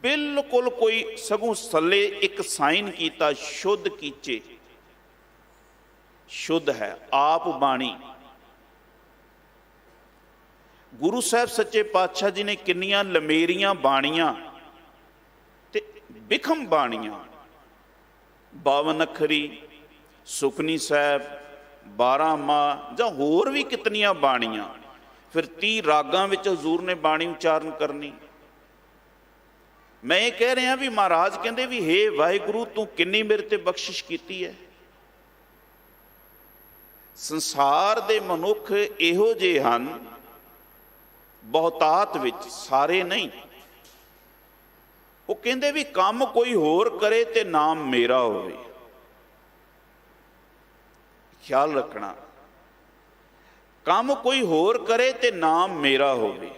बिल्कुल कोई सगों थल्ले एक साइन किया, शुद्ध कीचे, शुद्ध है आप बाणी। गुरु साहब सच्चे पातशाह जी ने किन्नियां लमेरियां बाणियां ते बिखम बाणियां, 52 अखरी, सुखनी साहब, 12 माह जां होर भी कितनियां बाणियां, फिर 30 रागां विच हजूर ने बाणी उच्चारण करनी। मैं ये कह रहा भी महाराज कहते भी हे वाहिगुरु तू किन्नी मेरे ते बख्शिश कीती है। संसार दे मनुख इहो जे हन, बहुतात विच, सारे नहीं। वो कहते भी काम कोई होर करे ते नाम मेरा होवे। ख्याल रखना, काम कोई होर करे ते नाम मेरा होवे।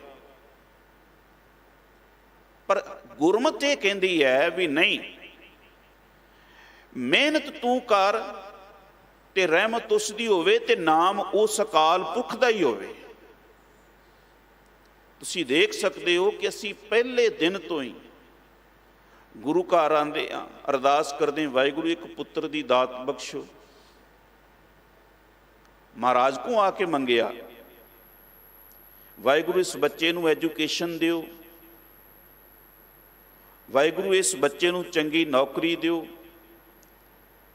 पर गुरमत ये कहती है भी नहीं, मेहनत तू कर ते रहमत उसदी होवे ते नाम उस अकाल पुरख दा ही होवे। तुसी देख सकते हो कि असी पहले दिन तो ही गुरु घर आंदे आ, अरदास करते हैं, वाहिगुरु एक पुत्र दी दात बख्शो। महाराज को आके मंगिया, वाहिगुरु इस बच्चे नूं एजुकेशन दिओ, वाहिगुरु इस बच्चे नूं चंगी नौकरी दिओ,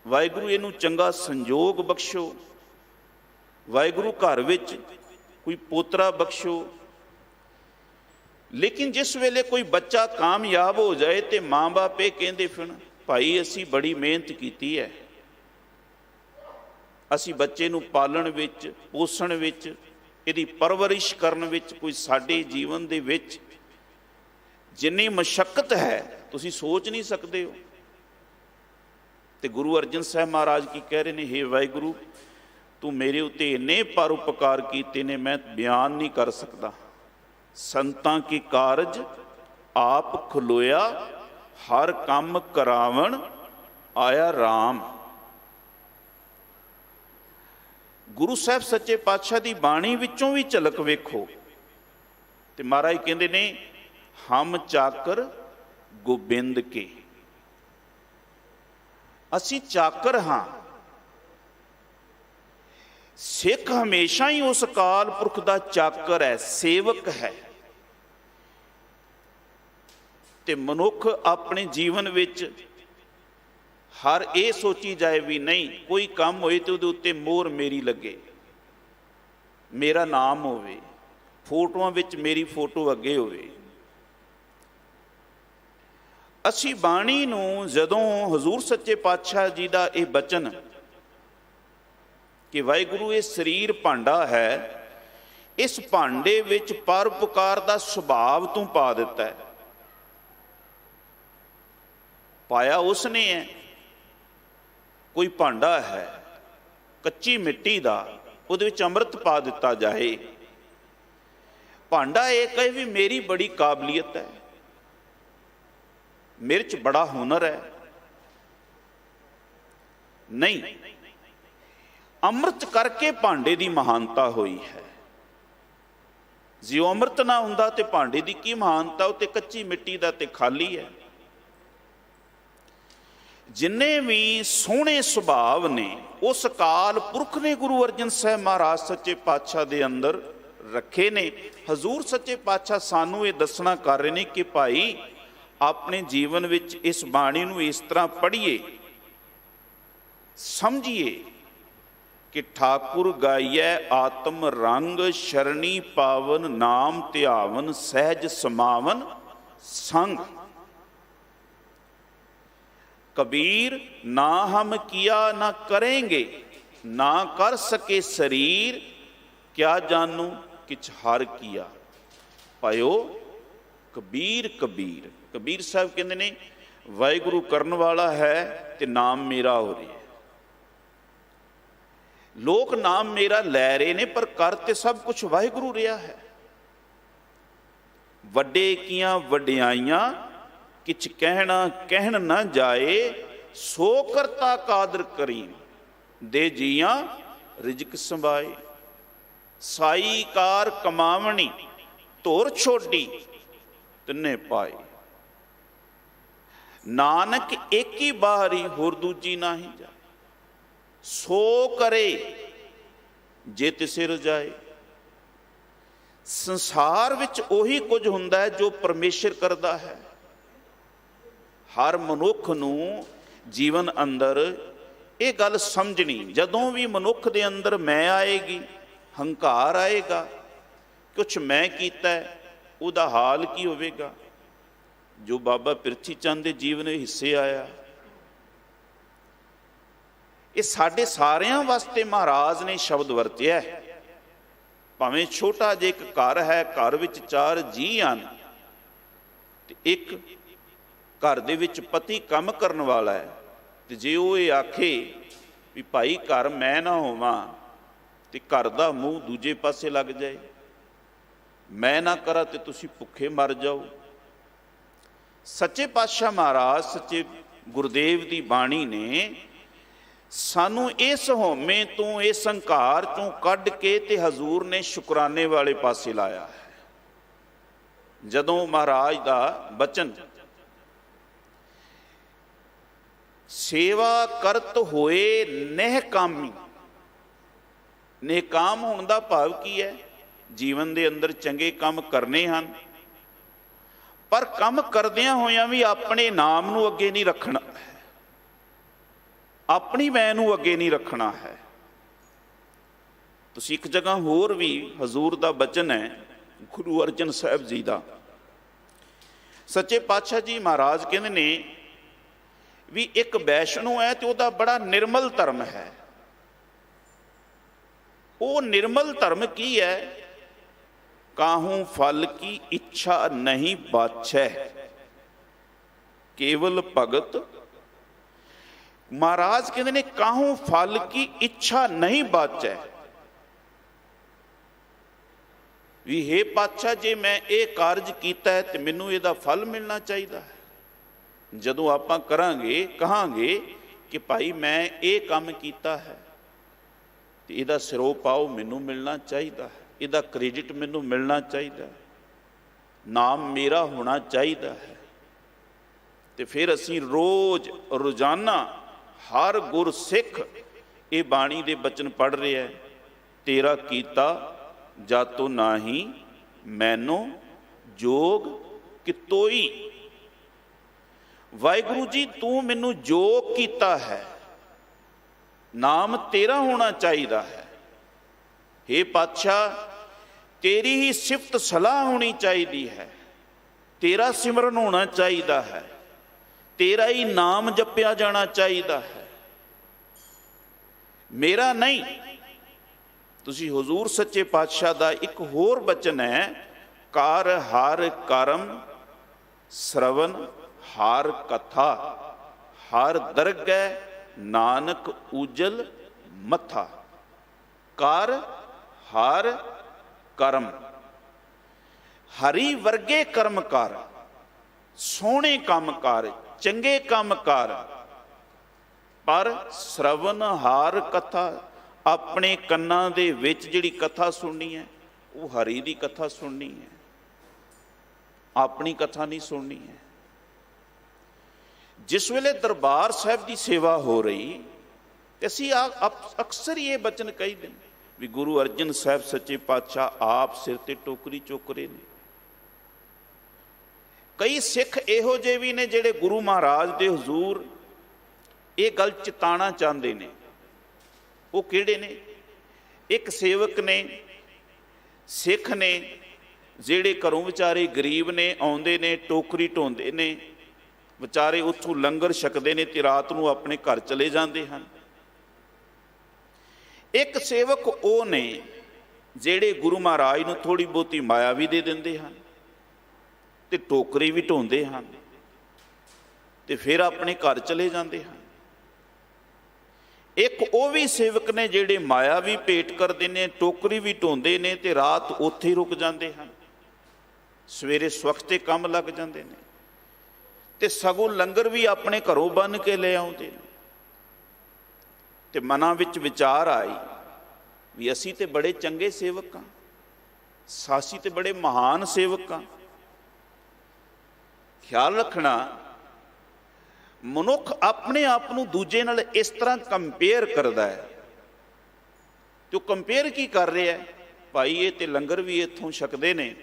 वाहिगुरु इहनूं चंगा संजोग बख्शो, वाहिगुरु घर विच कोई पोतरा बख्शो। लेकिन जिस वेले कोई बच्चा कामयाब हो जाए तो माँ बाप ये कहते फिर भाई असी बड़ी मेहनत की है, असी बच्चे नूं पालण विच, पोसण विच, इहदी परवरिश करन विच, कोई साडे जीवन दे विच जिन्नी मशक्कत है तुसी सोच नहीं सकते हो। तो गुरु अर्जन साहब महाराज की कह रहे हैं, हे वाहिगुरु तू मेरे उत्ते इन्ने परोपकार कीते ने मैं बयान नहीं कर सकता। संतां की कारज आप खलोया, हर काम करावण आया राम। गुरु साहब सच्चे पातशाह की बाणी विचों भी झलक वेखो तो महाराज कहते ने, हम चाकर गोबिंद के, असी चाकर हाँ। सिख हमेशा ही उस अकाल पुरख का चाकर है, सेवक है। ते मनुख अपने जीवन विच हर ये सोची जाए भी नहीं कोई काम होए तो उहदे उत्ते मोहर मेरी लगे, मेरा नाम होवे, फोटोआं विच मेरी फोटो अगे होवे। असी बाणी नूं जदों हजूर सच्चे पातशाह जी का यह बचन कि वाहिगुरु ये शरीर भांडा है, इस भांडे विच परोपकार का सुभाव तू पा दिता है। पाया उसने है, कोई भांडा है कच्ची मिट्टी का, उहदे विच अमृत पा दिता जाए। भांडा ये कहे भी मेरी बड़ी काबलियत है, मेरे च बड़ा हुनर है, नहीं, अमृत करके भांडे की महानता हुई है। जो अमृत ना हुंदा ते भांडे की की महानता, उत्ते कच्ची मिट्टी का ते खाली है। जिन्ने भी सोहने सुभाव ने उस अकाल पुरख ने गुरु अर्जन साहब महाराज सच्चे पातशाह दे अंदर रखे ने। हजूर सच्चे पातशाह सानू ये दसना कर रहे हैं कि भाई अपने जीवन विच इस बाणी नूं इस तरह पढ़िए, समझिए कि ठाकुर गाइए आत्म रंग, शरणी पावन, नाम ध्यावन, सहज समावन संग। कबीर ना हम किया ना करेंगे, ना कर सके शरीर, क्या जानू किछ हर किया। पायो कबीर कबीर। कबीर साहब कहते ने वाहिगुरु करन वाला है ते नाम मेरा हो रहा है। लोग नाम मेरा लै रहे ने पर कर ते सब कुछ वाहिगुरु रहा है। वड्डे कियां वड्याइयां किछ कहना कहन ना जाए, सो करता कादर करीम, दे जियां रिजक संभाए। साई कार कमावनी, धुर छोटी तिन्ने पाए। ਨਾਨਕ ਏਕੀ ਬਾਹਰੀ ਹੋਰ ਦੂਜੀ ਨਾਹੀ ਜਾਏ। ਸੋ ਕਰੇ ਜੇ ਤਿਸੇ ਰਜਾਏ। ਸੰਸਾਰ ਵਿੱਚ ਉਹੀ ਕੁਝ ਹੁੰਦਾ ਹੈ ਜੋ ਪਰਮੇਸ਼ਰ ਕਰਦਾ ਹੈ। ਹਰ ਮਨੁੱਖ ਨੂੰ ਜੀਵਨ ਅੰਦਰ ਇਹ ਗੱਲ ਸਮਝਣੀ, ਜਦੋਂ ਵੀ ਮਨੁੱਖ ਦੇ ਅੰਦਰ ਮੈਂ ਆਏਗੀ, ਹੰਕਾਰ ਆਏਗਾ, ਕੁਛ ਮੈਂ ਕੀਤਾ, ਉਹਦਾ ਹਾਲ ਕੀ ਹੋਵੇਗਾ। ਜੋ ਬਾਬਾ ਪਿਰਥੀ ਚੰਦ ਦੇ ਜੀਵਨ ਦੇ ਹਿੱਸੇ ਆਇਆ, ਇਹ ਸਾਡੇ ਸਾਰਿਆਂ ਵਾਸਤੇ ਮਹਾਰਾਜ ਨੇ ਸ਼ਬਦ ਵਰਤਿਆ। ਭਾਵੇਂ ਛੋਟਾ ਜਿਹਾ ਇੱਕ ਘਰ ਹੈ, ਘਰ ਵਿੱਚ 4 ਜੀਅ ਹਨ, ਤੇ ਇੱਕ ਘਰ ਦੇ ਵਿੱਚ ਪਤੀ ਕੰਮ ਕਰਨ ਵਾਲਾ ਹੈ, ਤੇ ਜੇ ਉਹ ਇਹ ਆਖੇ ਵੀ ਭਾਈ ਘਰ ਮੈਂ ਨਾ ਹੋਵਾਂ, ਤੇ ਘਰ ਦਾ ਮੂੰਹ ਦੂਜੇ ਪਾਸੇ ਲੱਗ ਜਾਏ, ਮੈਂ ਨਾ ਕਰਾਂ ਤੇ ਤੁਸੀਂ ਭੁੱਖੇ ਮਰ ਜਾਓ। ਸੱਚੇ ਪਾਤਸ਼ਾਹ ਮਹਾਰਾਜ ਸੱਚੇ ਗੁਰਦੇਵ ਦੀ ਬਾਣੀ ਨੇ ਸਾਨੂੰ ਇਸ ਹਉਮੈ ਤੋਂ, ਇਸ ਹੰਕਾਰ ਤੋਂ ਕੱਢ ਕੇ ਤੇ ਹਜ਼ੂਰ ਨੇ ਸ਼ੁਕਰਾਨੇ ਵਾਲੇ ਪਾਸੇ ਲਾਇਆ ਹੈ। ਜਦੋਂ ਮਹਾਰਾਜ ਦਾ ਬਚਨ ਸੇਵਾ ਕਰਤ ਹੋਏ ਨਿਹਕਾਮੀ, ਨਿਹਕਾਮ ਹੋਣ ਦਾ ਭਾਵ ਕੀ ਹੈ? ਜੀਵਨ ਦੇ ਅੰਦਰ ਚੰਗੇ ਕੰਮ ਕਰਨੇ ਹਨ, ਪਰ ਕੰਮ ਕਰਦਿਆਂ ਹੋਇਆਂ ਵੀ ਆਪਣੇ ਨਾਮ ਨੂੰ ਅੱਗੇ ਨਹੀਂ ਰੱਖਣਾ ਹੈ, ਆਪਣੀ ਮੈਂ ਨੂੰ ਅੱਗੇ ਨਹੀਂ ਰੱਖਣਾ ਹੈ। ਤੁਸੀਂ ਇੱਕ ਜਗ੍ਹਾ ਹੋਰ ਵੀ ਹਜ਼ੂਰ ਦਾ ਬਚਨ ਹੈ, ਗੁਰੂ ਅਰਜਨ ਸਾਹਿਬ ਜੀ ਦਾ, ਸੱਚੇ ਪਾਤਸ਼ਾਹ ਜੀ ਮਹਾਰਾਜ ਕਹਿੰਦੇ ਨੇ ਵੀ ਇੱਕ ਵੈਸ਼ਨੂ ਹੈ ਤੇ ਉਹਦਾ ਬੜਾ ਨਿਰਮਲ ਧਰਮ ਹੈ। ਉਹ ਨਿਰਮਲ ਧਰਮ ਕੀ ਹੈ? ਕਾਹੂ ਫਲ ਕੀ ਇੱਛਾ ਨਹੀਂ ਬਾਛੈ, ਕੇਵਲ ਭਗਤ। ਮਹਾਰਾਜ ਕਹਿੰਦੇ ਨੇ ਕਾਹੂ ਫਲ ਕੀ ਇੱਛਾ ਨਹੀਂ ਬਾਛੈ, ਵੀ ਹੇ ਪਾਤਸ਼ਾਹ ਜੇ ਮੈਂ ਇਹ ਕਾਰਜ ਕੀਤਾ ਹੈ ਤੇ ਮੈਨੂੰ ਇਹਦਾ ਫਲ ਮਿਲਣਾ ਚਾਹੀਦਾ ਹੈ। ਜਦੋਂ ਆਪਾਂ ਕਰਾਂਗੇ, ਕਹਾਂਗੇ ਕਿ ਭਾਈ ਮੈਂ ਇਹ ਕੰਮ ਕੀਤਾ ਹੈ ਤੇ ਇਹਦਾ ਸਿਰੋਂ ਪਾਓ ਮੈਨੂੰ ਮਿਲਣਾ ਚਾਹੀਦਾ ਹੈ, ਇਹਦਾ ਕ੍ਰੈਡਿਟ ਮੈਨੂੰ ਮਿਲਣਾ ਚਾਹੀਦਾ ਹੈ, ਨਾਮ ਮੇਰਾ ਹੋਣਾ ਚਾਹੀਦਾ ਹੈ, ਤੇ ਫਿਰ ਅਸੀਂ ਰੋਜ਼ਾਨਾ ਹਰ ਗੁਰਸਿੱਖ ਇਹ ਬਾਣੀ ਦੇ ਬਚਨ ਪੜ੍ਹ ਰਿਹਾ ਹੈ। ਤੇਰਾ ਕੀਤਾ ਜਾਤੋ ਨਾਹੀ ਮੈਨੋ ਜੋਗ ਕਿਤੋਈ। ਵਾਹਿਗੁਰੂ ਜੀ ਤੂੰ ਮੈਨੂੰ ਜੋਗ ਕੀਤਾ ਹੈ, ਨਾਮ ਤੇਰਾ ਹੋਣਾ ਚਾਹੀਦਾ ਹੈ। ਹੇ ਪਾਤਸ਼ਾਹ ਤੇਰੀ ਹੀ ਸਿਫਤ ਸਲਾਹ ਹੋਣੀ ਚਾਹੀਦੀ ਹੈ, ਤੇਰਾ ਸਿਮਰਨ ਹੋਣਾ ਚਾਹੀਦਾ ਹੈ, ਤੇਰਾ ਹੀ ਨਾਮ ਜਪਿਆ ਜਾਣਾ ਚਾਹੀਦਾ ਹੈ, ਮੇਰਾ ਨਹੀਂ। ਤੁਸੀਂ ਹਜ਼ੂਰ ਸੱਚੇ ਪਾਤਸ਼ਾਹ ਦਾ ਇੱਕ ਹੋਰ ਬਚਨ ਹੈ, ਕਰ ਹਰ ਕਰਮ ਸਰਵਨ ਹਰ ਕਥਾ, ਹਰ ਦਰਗਹਿ ਨਾਨਕ ਉਜਲ ਮੱਥਾ। ਕਰ ਹਰ ਕਰਮ, ਹਰੀ ਵਰਗੇ ਕਰਮ ਕਰ, ਸੋਹਣੇ ਕੰਮ ਕਰ, ਚੰਗੇ ਕੰਮ ਕਰ, ਪਰ ਸਰਵਨ ਹਾਰ ਕਥਾ, ਆਪਣੇ ਕੰਨਾਂ ਦੇ ਵਿੱਚ ਜਿਹੜੀ ਕਥਾ ਸੁਣਨੀ ਹੈ ਉਹ ਹਰੀ ਦੀ ਕਥਾ ਸੁਣਨੀ ਹੈ, ਆਪਣੀ ਕਥਾ ਨਹੀਂ ਸੁਣਨੀ ਹੈ। ਜਿਸ ਵੇਲੇ ਦਰਬਾਰ ਸਾਹਿਬ ਦੀ ਸੇਵਾ ਹੋ ਰਹੀ ਤੇ ਅਸੀਂ ਅਕਸਰ ਹੀ ਇਹ ਬਚਨ ਕਹੀਦੇ ਵੀ ਗੁਰੂ ਅਰਜਨ ਸਾਹਿਬ ਸੱਚੇ ਪਾਤਸ਼ਾਹ ਆਪ ਸਿਰ ਤੇ ਟੋਕਰੀ ਚੁੱਕ ਰਹੇ ਨੇ। ਕਈ ਸਿੱਖ ਇਹੋ ਜਿਹੇ ਵੀ ਨੇ ਜਿਹੜੇ ਗੁਰੂ ਮਹਾਰਾਜ ਦੇ ਹਜ਼ੂਰ ਇਹ ਗੱਲ ਚਿਤਾਣਾ ਚਾਹੁੰਦੇ ਨੇ। ਉਹ ਕਿਹੜੇ ਨੇ? ਇੱਕ ਸੇਵਕ ਨੇ, ਸਿੱਖ ਨੇ, ਜਿਹੜੇ ਘਰੋਂ ਵਿਚਾਰੇ ਗਰੀਬ ਨੇ, ਆਉਂਦੇ ਨੇ, ਟੋਕਰੀ ਢੋਂਦੇ ਨੇ, ਵਿਚਾਰੇ ਉੱਥੋਂ ਲੰਗਰ ਛਕਦੇ ਨੇ ਤੇ ਰਾਤ ਨੂੰ ਆਪਣੇ ਘਰ ਚਲੇ ਜਾਂਦੇ ਹਨ। ਇੱਕ ਸੇਵਕ ਉਹ ਨੇ ਜਿਹੜੇ ਗੁਰੂ ਮਹਾਰਾਜ ਨੂੰ ਥੋੜ੍ਹੀ ਬਹੁਤੀ ਮਾਇਆ ਵੀ ਦੇ ਦਿੰਦੇ ਹਨ ਤੇ ਟੋਕਰੀ ਵੀ ਢੋਂਦੇ ਹਨ ਤੇ ਫਿਰ ਆਪਣੇ ਘਰ ਚਲੇ ਜਾਂਦੇ ਹਨ। ਇੱਕ ਉਹ ਵੀ ਸੇਵਕ ਨੇ ਜਿਹੜੇ ਮਾਇਆ ਵੀ ਭੇਟ ਕਰਦੇ ਨੇ, ਟੋਕਰੀ ਵੀ ਢੋਂਦੇ ਨੇ ਤੇ ਰਾਤ ਉੱਥੇ ਹੀ ਰੁਕ ਜਾਂਦੇ ਹਨ, ਸਵੇਰੇ ਸਵਖਤੇ ਕੰਮ ਲੱਗ ਜਾਂਦੇ ਨੇ ਤੇ ਸਗੋਂ ਲੰਗਰ ਵੀ ਆਪਣੇ ਘਰੋਂ ਬੰਨ ਕੇ ਲੈ ਆਉਂਦੇ ਨੇ। ਤੇ ਮਨਾਂ ਵਿੱਚ ਵਿਚਾਰ ਆਈ ਵੀ ਅਸੀਂ ਤੇ ਬੜੇ ਚੰਗੇ ਸੇਵਕ ਹਾਂ, ਸਾਸੀ ਤੇ ਬੜੇ ਮਹਾਨ ਸੇਵਕ ਹਾਂ। ਖਿਆਲ ਰੱਖਣਾ ਮਨੁੱਖ ਆਪਣੇ ਆਪ ਨੂੰ ਦੂਜੇ ਨਾਲ ਇਸ ਤਰ੍ਹਾਂ ਕੰਪੇਅਰ ਕਰਦਾ ਹੈ, ਤੇ ਉਹ ਕੰਪੇਅਰ ਕੀ ਕਰ ਰਿਹਾ ਹੈ? ਭਾਈ ਇਹ ਤੇ ਲੰਗਰ ਵੀ ਇੱਥੋਂ ਛਕਦੇ ਨੇ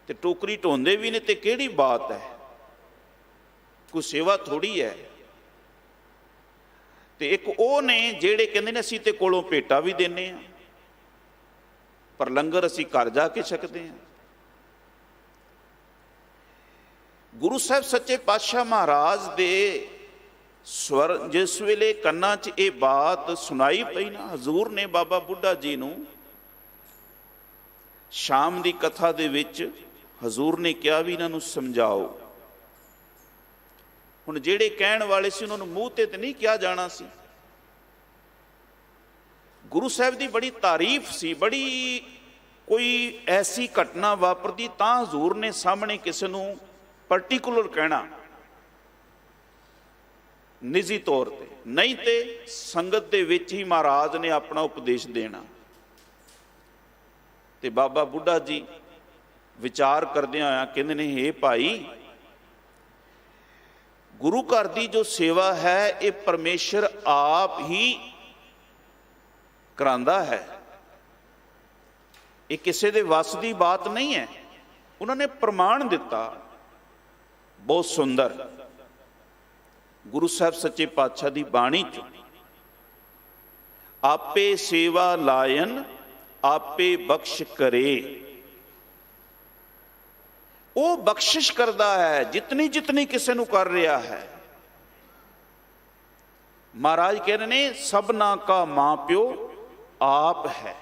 ਤੇ ਟੋਕਰੀ ਢੋਂਦੇ ਵੀ ਨੇ, ਤੇ ਕਿਹੜੀ ਬਾਤ ਹੈ, ਕੋਈ ਸੇਵਾ ਥੋੜੀ ਹੈ। ਤੇ ਇੱਕ ਉਹ ਨੇ ਜਿਹੜੇ ਕਹਿੰਦੇ ਨੇ ਅਸੀਂ ਤੇ ਕੋਲੋਂ ਭੇਟਾ ਵੀ ਦਿੰਦੇ ਹਾਂ, ਪਰ ਲੰਗਰ ਅਸੀਂ ਘਰ ਜਾ ਕੇ ਛਕਦੇ ਹਾਂ। ਗੁਰੂ ਸਾਹਿਬ ਸੱਚੇ ਪਾਤਸ਼ਾਹ ਮਹਾਰਾਜ ਦੇ ਸਵਰ ਜਿਸ ਵੇਲੇ ਕੰਨਾਂ 'ਚ ਇਹ ਬਾਤ ਸੁਣਾਈ ਪਈ ਨਾ, ਹਜ਼ੂਰ ਨੇ ਬਾਬਾ ਬੁੱਢਾ ਜੀ ਨੂੰ ਸ਼ਾਮ ਦੀ ਕਥਾ ਦੇ ਵਿੱਚ ਹਜ਼ੂਰ ਨੇ ਕਿਹਾ ਵੀ ਇਹਨਾਂ ਨੂੰ ਸਮਝਾਓ। ਹੁਣ ਜਿਹੜੇ ਕਹਿਣ ਵਾਲੇ ਸੀ ਉਹਨਾਂ ਨੂੰ ਮੂੰਹ ਤੇ ਨਹੀਂ ਕਿਹਾ ਜਾਣਾ ਸੀ। ਗੁਰੂ ਸਾਹਿਬ ਦੀ ਬੜੀ ਤਾਰੀਫ ਸੀ, ਬੜੀ ਕੋਈ ਐਸੀ ਘਟਨਾ ਵਾਪਰਦੀ ਤਾਂ ਹਜ਼ੂਰ ਨੇ ਸਾਹਮਣੇ ਕਿਸੇ ਨੂੰ ਪਰਟੀਕੂਲਰ ਕਹਿਣਾ, ਨਿੱਜੀ ਤੌਰ ਤੇ, ਨਹੀਂ ਤੇ ਸੰਗਤ ਦੇ ਵਿੱਚ ਹੀ ਮਹਾਰਾਜ ਨੇ ਆਪਣਾ ਉਪਦੇਸ਼ ਦੇਣਾ। ਤੇ ਬਾਬਾ ਬੁੱਢਾ ਜੀ ਵਿਚਾਰ ਕਰਦਿਆਂ ਹੋਇਆ ਕਹਿੰਦੇ ਨੇ, ਹੇ ਭਾਈ, ਗੁਰੂ ਘਰ ਦੀ ਜੋ ਸੇਵਾ ਹੈ ਇਹ ਪਰਮੇਸ਼ਰ ਆਪ ਹੀ ਕਰਾਂਦਾ ਹੈ, ਇਹ ਕਿਸੇ ਦੇ ਵੱਸ ਦੀ ਬਾਤ ਨਹੀਂ ਹੈ। ਉਹਨਾਂ ਨੇ ਪ੍ਰਮਾਣ ਦਿੱਤਾ ਬਹੁਤ ਸੁੰਦਰ ਗੁਰੂ ਸਾਹਿਬ ਸੱਚੇ ਪਾਤਸ਼ਾਹ ਦੀ ਬਾਣੀ ਚ, ਆਪੇ ਸੇਵਾ ਲਾਇਨ ਆਪੇ ਬਖਸ਼ ਕਰੇ। ਉਹ ਬਖਸ਼ਿਸ਼ ਕਰਦਾ ਹੈ ਜਿਤਨੀ ਜਿਤਨੀ ਕਿਸੇ ਨੂੰ ਕਰ ਰਿਹਾ ਹੈ। ਮਹਾਰਾਜ ਕਹਿ ਰਹੇ ਨੇ, ਸਭਨਾ ਕਾ ਮਾਂ ਪਿਓ ਆਪ ਹੈ,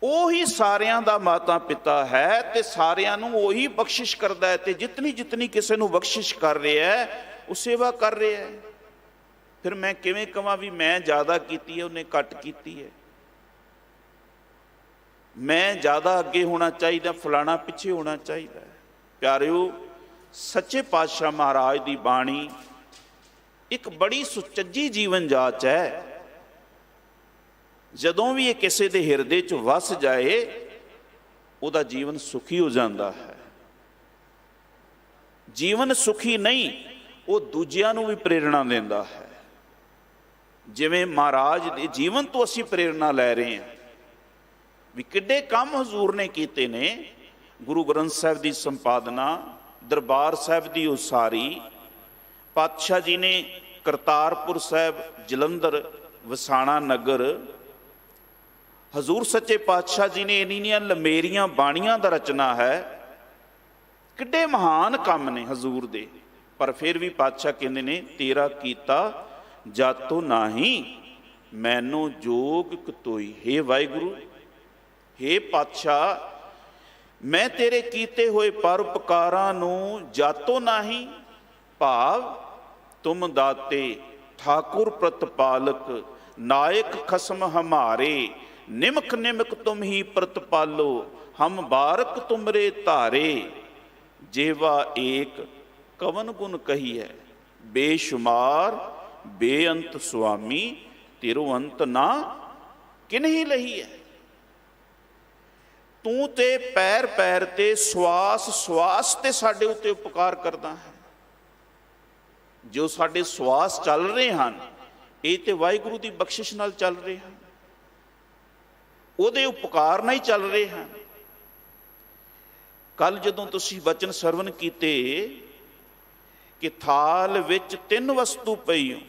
ਉਹੀ ਸਾਰਿਆਂ ਦਾ ਮਾਤਾ ਪਿਤਾ ਹੈ ਤੇ ਸਾਰਿਆਂ ਨੂੰ ਉਹੀ ਬਖਸ਼ਿਸ਼ ਕਰਦਾ ਹੈ। ਤੇ ਜਿਤਨੀ ਜਿਤਨੀ ਕਿਸੇ ਨੂੰ ਬਖਸ਼ਿਸ਼ ਕਰ ਰਿਹਾ ਹੈ ਉਹ ਸੇਵਾ ਕਰ ਰਿਹਾ ਹੈ। ਫਿਰ ਮੈਂ ਕਿਵੇਂ ਕਹਾਂ ਵੀ ਮੈਂ ਜ਼ਿਆਦਾ ਕੀਤੀ ਹੈ ਉਹਨੇ ਘੱਟ ਕੀਤੀ ਹੈ, ਮੈਂ ਜ਼ਿਆਦਾ ਅੱਗੇ ਹੋਣਾ ਚਾਹੀਦਾ ਫਲਾਣਾ ਪਿੱਛੇ ਹੋਣਾ ਚਾਹੀਦਾ। ਪਿਆਰਿਓ, ਸੱਚੇ ਪਾਤਸ਼ਾਹ ਮਹਾਰਾਜ ਦੀ ਬਾਣੀ ਇੱਕ ਬੜੀ ਸੁਚੱਜੀ ਜੀਵਨ ਜਾਚ ਹੈ। ਜਦੋਂ ਵੀ ਇਹ ਕਿਸੇ ਦੇ ਹਿਰਦੇ 'ਚ ਵਸ ਜਾਏ ਉਹਦਾ ਜੀਵਨ ਸੁਖੀ ਹੋ ਜਾਂਦਾ ਹੈ। ਜੀਵਨ ਸੁਖੀ ਨਹੀਂ, ਉਹ ਦੂਜਿਆਂ ਨੂੰ ਵੀ ਪ੍ਰੇਰਣਾ ਦਿੰਦਾ ਹੈ। ਜਿਵੇਂ ਮਹਾਰਾਜ ਦੇ ਜੀਵਨ ਤੋਂ ਅਸੀਂ ਪ੍ਰੇਰਣਾ ਲੈ ਰਹੇ ਹਾਂ ਵੀ ਕਿੱਡੇ ਕੰਮ ਹਜ਼ੂਰ ਨੇ ਕੀਤੇ ਨੇ। ਗੁਰੂ ਗ੍ਰੰਥ ਸਾਹਿਬ ਦੀ ਸੰਪਾਦਨਾ, ਦਰਬਾਰ ਸਾਹਿਬ ਦੀ ਉਸਾਰੀ, ਪਾਤਸ਼ਾਹ ਜੀ ਨੇ ਕਰਤਾਰਪੁਰ ਸਾਹਿਬ, ਜਲੰਧਰ, ਵਸਾਣਾ ਨਗਰ, ਹਜ਼ੂਰ ਸੱਚੇ ਪਾਤਸ਼ਾਹ ਜੀ ਨੇ ਇੰਨੀਆਂ ਲੰਮੇਰੀਆਂ ਬਾਣੀਆਂ ਦਾ ਰਚਨਾ ਹੈ। ਕਿੱਡੇ ਮਹਾਨ ਕੰਮ ਨੇ ਹਜ਼ੂਰ ਦੇ। ਪਰ ਫਿਰ ਵੀ ਪਾਤਸ਼ਾਹ ਕਹਿੰਦੇ ਨੇ, ਤੇਰਾ ਕੀਤਾ ਜਾਤੋ ਨਾਹੀ ਮੈਨੂੰ ਜੋਗ ਕਤੋਈ। ਹੇ ਵਾਹਿਗੁਰੂ, ਹੇ ਪਾਤਸ਼ਾਹ, ਮੈਂ ਤੇਰੇ ਕੀਤੇ ਹੋਏ ਪਰਉਪਕਾਰਾਂ ਨੂੰ ਜਾਤੋ ਨਾਹੀ, ਭਾਵ ਤੁਮ ਦਾਤੇ ਠਾਕੁਰ ਪ੍ਰਤਪਾਲਕ ਨਾਇਕ ਖਸਮ ਹਮਾਰੇ, ਨਿਮਕ ਨਿਮਕ ਤੁਮ ਹੀ ਪ੍ਰਤਪਾਲੋ ਹਮ ਬਾਰਕ ਤੁਮਰੇ ਧਾਰੇ। ਜੇਵਾ ਏਕ ਕਵਨ ਗੁਣ ਕਹੀ ਹੈ, ਬੇਸ਼ੁਮਾਰ ਬੇਅੰਤ ਸੁਆਮੀ ਤੇਰੋ ਅੰਤ ਨਾ ਕਿਨਹੀ ਲਈ ਹੈ। ਤੂੰ ਤੇ ਪੈਰ ਪੈਰ ਤੇ, ਸਵਾਸ ਸਵਾਸ ਤੇ ਸਾਡੇ ਉੱਤੇ ਉਪਕਾਰ ਕਰਦਾ ਹੈ। ਜੋ ਸਾਡੇ ਸਵਾਸ ਚੱਲ ਰਹੇ ਹਨ ਇਹ ਤੇ ਵਾਹਿਗੁਰੂ ਦੀ ਬਖਸ਼ਿਸ਼ ਨਾਲ ਚੱਲ ਰਹੇ ਹਨ, ਉਹਦੇ ਉਪਕਾਰ ਨਾਲ ਹੀ ਚੱਲ ਰਹੇ ਹਨ। ਕੱਲ ਜਦੋਂ ਤੁਸੀਂ ਬਚਨ ਸਰਵਨ ਕੀਤੇ ਕਿ ਥਾਲ ਵਿੱਚ 3 ਵਸਤੂ ਪਈ,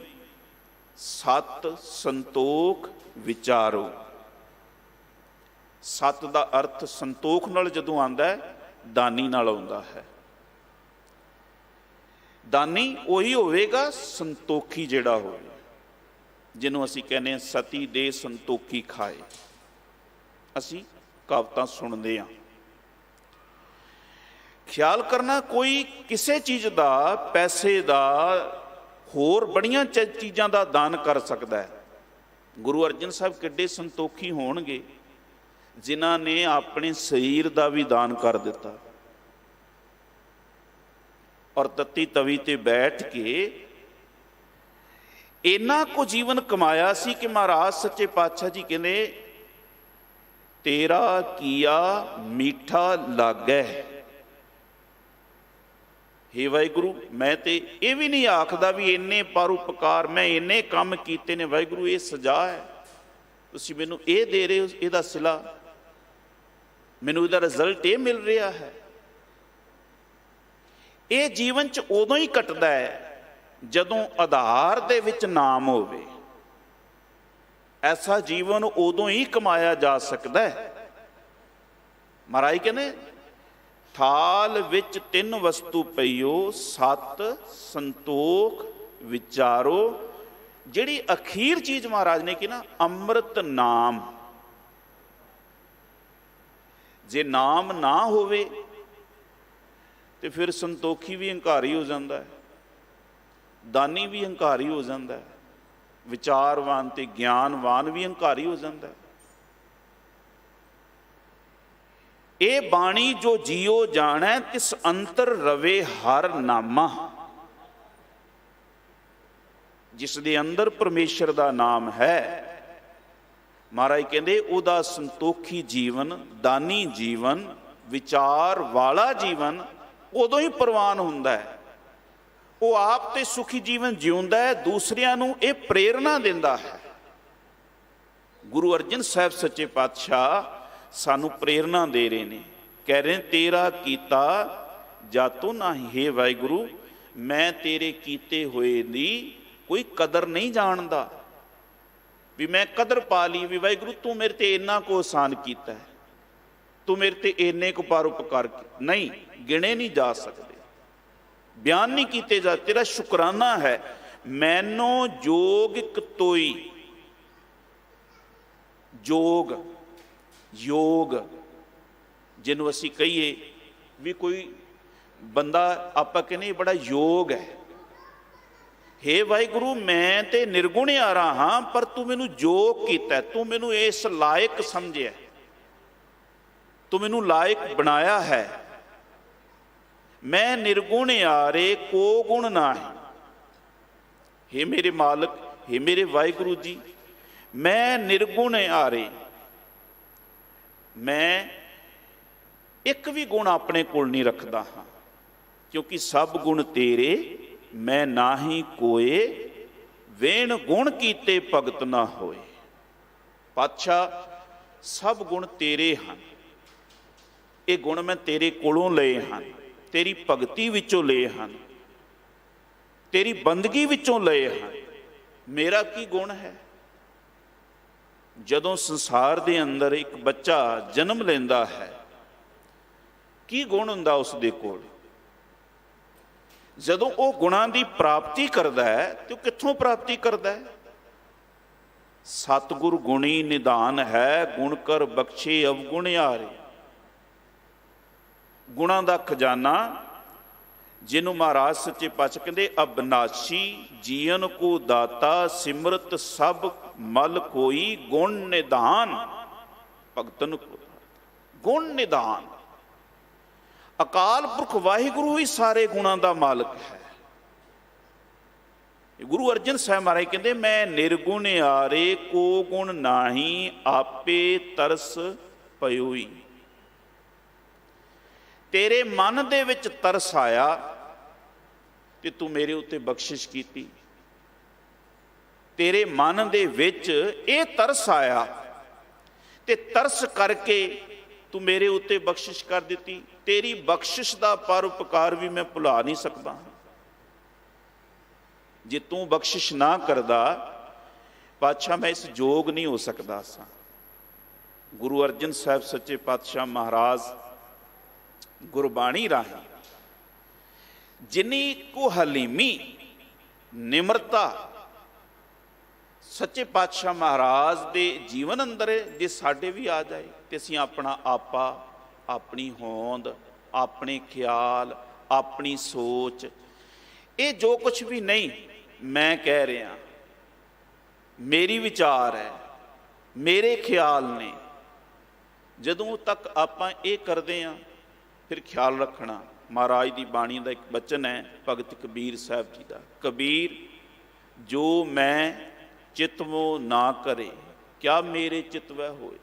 ਸਤ ਸੰਤੋਖ ਵਿਚਾਰੋ। ਸਤ ਦਾ ਅਰਥ ਸੰਤੋਖ ਨਾਲ ਜਦੋਂ ਆਉਂਦਾ ਹੈ, ਦਾਨੀ ਨਾਲ ਆਉਂਦਾ ਹੈ। ਦਾਨੀ ਉਹੀ ਹੋਵੇਗਾ ਸੰਤੋਖੀ ਜਿਹੜਾ ਹੋਵੇ, ਜਿਹਨੂੰ ਅਸੀਂ ਕਹਿੰਦੇ ਹਾਂ ਸਤੀ ਦੇ ਸੰਤੋਖੀ ਖਾਏ। ਅਸੀਂ ਕਵਿਤਾ ਸੁਣਦੇ ਹਾਂ। ਖਿਆਲ ਕਰਨਾ, ਕੋਈ ਕਿਸੇ ਚੀਜ਼ ਦਾ, ਪੈਸੇ ਦਾ, ਹੋਰ ਬੜੀਆਂ ਚੀਜ਼ਾਂ ਦਾ ਦਾਨ ਕਰ ਸਕਦਾ ਹੈ। ਗੁਰੂ ਅਰਜਨ ਸਾਹਿਬ ਕਿੱਡੇ ਸੰਤੋਖੀ ਹੋਣਗੇ ਜਿਨ੍ਹਾਂ ਨੇ ਆਪਣੇ ਸਰੀਰ ਦਾ ਵੀ ਦਾਨ ਕਰ ਦਿੱਤਾ, ਔਰ ਤੱਤੀ ਤਵੀ ਤੇ ਬੈਠ ਕੇ ਇੰਨਾ ਕੁ ਜੀਵਨ ਕਮਾਇਆ ਸੀ ਕਿ ਮਹਾਰਾਜ ਸੱਚੇ ਪਾਤਸ਼ਾਹ ਜੀ ਕਹਿੰਦੇ, ਤੇਰਾ ਕੀਆ ਮੀਠਾ ਲਾਗੈ। हे ਵਾਹਿਗੁਰੂ, ਮੈਂ ਤੇ ਇਹ ਵੀ ਨਹੀਂ ਆਖਦਾ ਵੀ ਇੰਨੇ ਪਰਉਪਕਾਰ, ਮੈਂ ਇੰਨੇ ਕੰਮ ਕੀਤੇ ਨੇ ਵਾਹਿਗੁਰੂ, ਇਹ ਸਜ਼ਾ ਹੈ, ਤੁਸੀਂ ਮੈਨੂੰ ਇਹ ਦੇ ਰਹੇ ਹੋ, ਇਹਦਾ ਸਿਲਾ, ਮੈਨੂੰ ਇਹਦਾ ਰਿਜ਼ਲਟ ਇਹ ਮਿਲ ਰਿਹਾ ਹੈ। ਇਹ ਜੀਵਨ 'ਚ ਉਦੋਂ ਹੀ ਘਟਦਾ ਹੈ ਜਦੋਂ ਆਧਾਰ ਦੇ ਵਿੱਚ ਨਾਮ ਹੋਵੇ। ਐਸਾ ਜੀਵਨ ਉਦੋਂ ਹੀ ਕਮਾਇਆ ਜਾ ਸਕਦਾ ਹੈ। ਮਹਾਰਾਜ ਕਹਿੰਦੇ ਥਾਲ ਵਿੱਚ 3 ਵਸਤੂ ਪਈਓ, 7 ਸੰਤੋਖ ਵਿਚਾਰੋ। ਜਿਹੜੀ ਅਖੀਰ ਚੀਜ਼ ਮਹਾਰਾਜ ਨੇ ਕਿ ਨਾ, ਅੰਮ੍ਰਿਤ ਨਾਮ। ਜੇ ਨਾਮ ਨਾ ਹੋਵੇ ਤੇ ਫਿਰ ਸੰਤੋਖੀ ਵੀ ਹੰਕਾਰੀ ਹੋ ਜਾਂਦਾ ਹੈ, ਦਾਨੀ ਵੀ ਹੰਕਾਰੀ ਹੋ ਜਾਂਦਾ ਹੈ, ਵਿਚਾਰਵਾਨ ਤੇ ਗਿਆਨਵਾਨ ਵੀ ਹੰਕਾਰੀ ਹੋ ਜਾਂਦਾ ਹੈ। ਇਹ ਬਾਣੀ ਜੋ ਜੀਓ ਜਾਣੈ, ਤਿਸ ਅੰਤਰ ਰਵੇ ਹਰ ਨਾਮਾ। ਜਿਸ ਦੇ ਅੰਦਰ ਪਰਮੇਸ਼ਰ ਦਾ ਨਾਮ ਹੈ, ਮਹਾਰਾਜ ਕਹਿੰਦੇ ਉਹਦਾ ਸੰਤੋਖੀ ਜੀਵਨ, ਦਾਨੀ ਜੀਵਨ, ਵਿਚਾਰ ਵਾਲਾ ਜੀਵਨ ਉਦੋਂ ਹੀ ਪ੍ਰਵਾਨ ਹੁੰਦਾ ਹੈ। ਉਹ ਆਪ ਤੇ ਸੁਖੀ ਜੀਵਨ ਜਿਉਂਦਾ ਹੈ, ਦੂਸਰਿਆਂ ਨੂੰ ਇਹ ਪ੍ਰੇਰਣਾ ਦਿੰਦਾ ਹੈ। ਗੁਰੂ ਅਰਜਨ ਸਾਹਿਬ ਸੱਚੇ ਪਾਤਸ਼ਾਹ ਸਾਨੂੰ ਪ੍ਰੇਰਣਾ ਦੇ ਰਹੇ ਨੇ, ਕਹਿ ਰਹੇ ਤੇਰਾ ਕੀਤਾ ਜਾਤੋ ਨਾਹੀ। ਹੇ ਵਾਹਿਗੁਰੂ, ਮੈਂ ਤੇਰੇ ਕੀਤੇ ਹੋਏ ਦੀ ਕੋਈ ਕਦਰ ਨਹੀਂ ਜਾਣਦਾ, ਵੀ ਮੈਂ ਕਦਰ ਪਾ ਲਈ ਵੀ ਵਾਹਿਗੁਰੂ ਤੂੰ ਮੇਰੇ ਤੇ ਇੰਨਾ ਕੁ ਆਸਾਨ ਕੀਤਾ ਹੈ, ਤੂੰ ਮੇਰੇ ਤੇ ਇੰਨੇ ਕੁ ਪਰਉਪਕਾਰ ਨਹੀਂ, ਗਿਣੇ ਨਹੀਂ ਜਾ ਸਕਦੇ, ਬਿਆਨ ਨਹੀਂ ਕੀਤੇ ਜਾ। ਤੇਰਾ ਸ਼ੁਕਰਾਨਾ ਹੈ। ਮੈਨੋ ਜੋਗ ਕਤੋਈ, ਜੋਗ, ਯੋਗ ਜਿਹਨੂੰ ਅਸੀਂ ਕਹੀਏ ਵੀ ਕੋਈ ਬੰਦਾ ਆਪਾਂ ਕਹਿੰਦੇ ਬੜਾ ਯੋਗ ਹੈ। ਹੇ ਵਾਹਿਗੁਰੂ, ਮੈਂ ਤੇ ਨਿਰਗੁਣਿਆਰਾ ਹਾਂ, ਪਰ ਤੂੰ ਮੈਨੂੰ ਯੋਗ ਕੀਤਾ, ਤੂੰ ਮੈਨੂੰ ਇਸ ਲਾਇਕ ਸਮਝਿਆ, ਤੂੰ ਮੈਨੂੰ ਲਾਇਕ ਬਣਾਇਆ ਹੈ। ਮੈਂ ਨਿਰਗੁਣਿਆਰੇ ਕੋ ਗੁਣ ਨਾਹੀਂ। ਹੇ ਮੇਰੇ ਮਾਲਕ, ਹੇ ਮੇਰੇ ਵਾਹਿਗੁਰੂ ਜੀ, ਮੈਂ ਨਿਰਗੁਣਿਆਰੇ, ਮੈਂ ਇੱਕ ਵੀ ਗੁਣ ਆਪਣੇ ਕੋਲ ਨਹੀਂ ਰੱਖਦਾ ਹਾਂ, ਕਿਉਂਕਿ ਸਭ ਗੁਣ ਤੇਰੇ, ਮੈਂ ਨਾਹੀ ਕੋਏ, ਵੇਣ ਗੁਣ ਕੀਤੇ ਭਗਤ ਨਾ ਹੋਏ। ਪਾਤਸ਼ਾਹ, ਸਭ ਗੁਣ ਤੇਰੇ ਹਨ, ਇਹ ਗੁਣ ਮੈਂ ਤੇਰੇ ਕੋਲੋਂ ਲਏ ਹਨ, ਤੇਰੀ ਭਗਤੀ ਵਿੱਚੋਂ ਲਏ ਹਨ, ਤੇਰੀ ਬੰਦਗੀ ਵਿੱਚੋਂ ਲਏ ਹਨ। ਮੇਰਾ ਕੀ ਗੁਣ ਹੈ? ਜਦੋਂ ਸੰਸਾਰ ਦੇ ਅੰਦਰ ਇੱਕ ਬੱਚਾ ਜਨਮ ਲੈਂਦਾ ਹੈ, ਕੀ ਗੁਣ ਹੁੰਦਾ ਉਸ ਦੇ ਕੋਲ? ਜਦੋਂ ਉਹ ਗੁਣਾਂ ਦੀ ਪ੍ਰਾਪਤੀ ਕਰਦਾ ਹੈ ਤੇ ਉਹ ਕਿੱਥੋਂ ਪ੍ਰਾਪਤੀ ਕਰਦਾ ਹੈ? ਸਤਿਗੁਰ ਗੁਣੀ ਨਿਧਾਨ ਹੈ, ਗੁਣ ਕਰ ਬਖਸ਼ੇ ਅਵਗੁਣਿਆਰੇ। ਗੁਣਾਂ ਦਾ ਖਜ਼ਾਨਾ, ਜਿਹਨੂੰ ਮਹਾਰਾਜ ਸੱਚੇ ਪਾਤਸ਼ਾਹ ਕਹਿੰਦੇ ਅਬਨਾਸ਼ੀ ਜੀਵਨ ਕੋ ਦਾਤਾ, ਸਿਮਰਤ ਸਭ ਮਲ ਕੋਈ, ਗੁਣ ਨਿਧਾਨ ਭਗਤਨ ਕੋ। ਗੁਣ ਨਿਧਾਨ, ਅਕਾਲ ਪੁਰਖ ਵਾਹਿਗੁਰੂ ਹੀ ਸਾਰੇ ਗੁਣਾਂ ਦਾ ਮਾਲਕ ਹੈ। ਗੁਰੂ ਅਰਜਨ ਸਾਹਿਬ ਮਹਾਰਾਜ ਕਹਿੰਦੇ ਮੈਂ ਨਿਰਗੁਣਿਆਰੇ ਕੋ ਗੁਣ ਨਾਹੀ, ਆਪੇ ਤਰਸ ਪਇਓਈ। ਤੇਰੇ ਮਨ ਦੇ ਵਿੱਚ ਤਰਸ ਆਇਆ ਤੇ ਤੂੰ ਮੇਰੇ ਉੱਤੇ ਬਖਸ਼ਿਸ਼ ਕੀਤੀ। ਤੇਰੇ ਮਨ ਦੇ ਵਿੱਚ ਇਹ ਤਰਸ ਆਇਆ ਤੇ ਤਰਸ ਕਰਕੇ ਤੂੰ ਮੇਰੇ ਉੱਤੇ ਬਖਸ਼ਿਸ਼ ਕਰ ਦਿੱਤੀ। ਤੇਰੀ ਬਖਸ਼ਿਸ਼ ਦਾ ਪਰਉਪਕਾਰ ਵੀ ਮੈਂ ਭੁਲਾ ਨਹੀਂ ਸਕਦਾ। ਜੇ ਤੂੰ ਬਖਸ਼ਿਸ਼ ਨਾ ਕਰਦਾ ਪਾਤਸ਼ਾਹ, ਮੈਂ ਇਸ ਯੋਗ ਨਹੀਂ ਹੋ ਸਕਦਾ ਸਾਂ। ਗੁਰੂ ਅਰਜਨ ਸਾਹਿਬ ਸੱਚੇ ਪਾਤਸ਼ਾਹ ਮਹਾਰਾਜ ਗੁਰਬਾਣੀ ਰਾਹੀਂ ਜਿੰਨੀ ਕੁ ਹਲੀਮੀ, ਨਿਮਰਤਾ ਸੱਚੇ ਪਾਤਸ਼ਾਹ ਮਹਾਰਾਜ ਦੇ ਜੀਵਨ ਅੰਦਰ ਜੇ ਸਾਡੇ ਵੀ ਆ ਜਾਏ ਤੇ ਅਸੀਂ ਆਪਣਾ ਆਪਾ, ਆਪਣੀ ਹੋਂਦ, ਆਪਣੇ ਖਿਆਲ, ਆਪਣੀ ਸੋਚ, ਇਹ ਜੋ ਕੁਛ ਵੀ ਨਹੀਂ ਮੈਂ ਕਹਿ ਰਿਹਾ, ਮੇਰੀ ਵਿਚਾਰ ਹੈ, ਮੇਰੇ ਖਿਆਲ ਨੇ, ਜਦੋਂ ਤੱਕ ਆਪਾਂ ਇਹ ਕਰਦੇ ਹਾਂ ਫਿਰ ਖਿਆਲ ਰੱਖਣਾ। ਮਹਾਰਾਜ ਦੀ ਬਾਣੀ ਦਾ ਇੱਕ ਬਚਨ ਹੈ ਭਗਤ ਕਬੀਰ ਸਾਹਿਬ ਜੀ ਦਾ, ਕਬੀਰ ਜੋ ਮੈਂ ਚਿਤਵੋ ਨਾ ਕਰੇ, ਕਿਆ ਮੇਰੇ ਚਿਤਵੈ ਹੋਏ,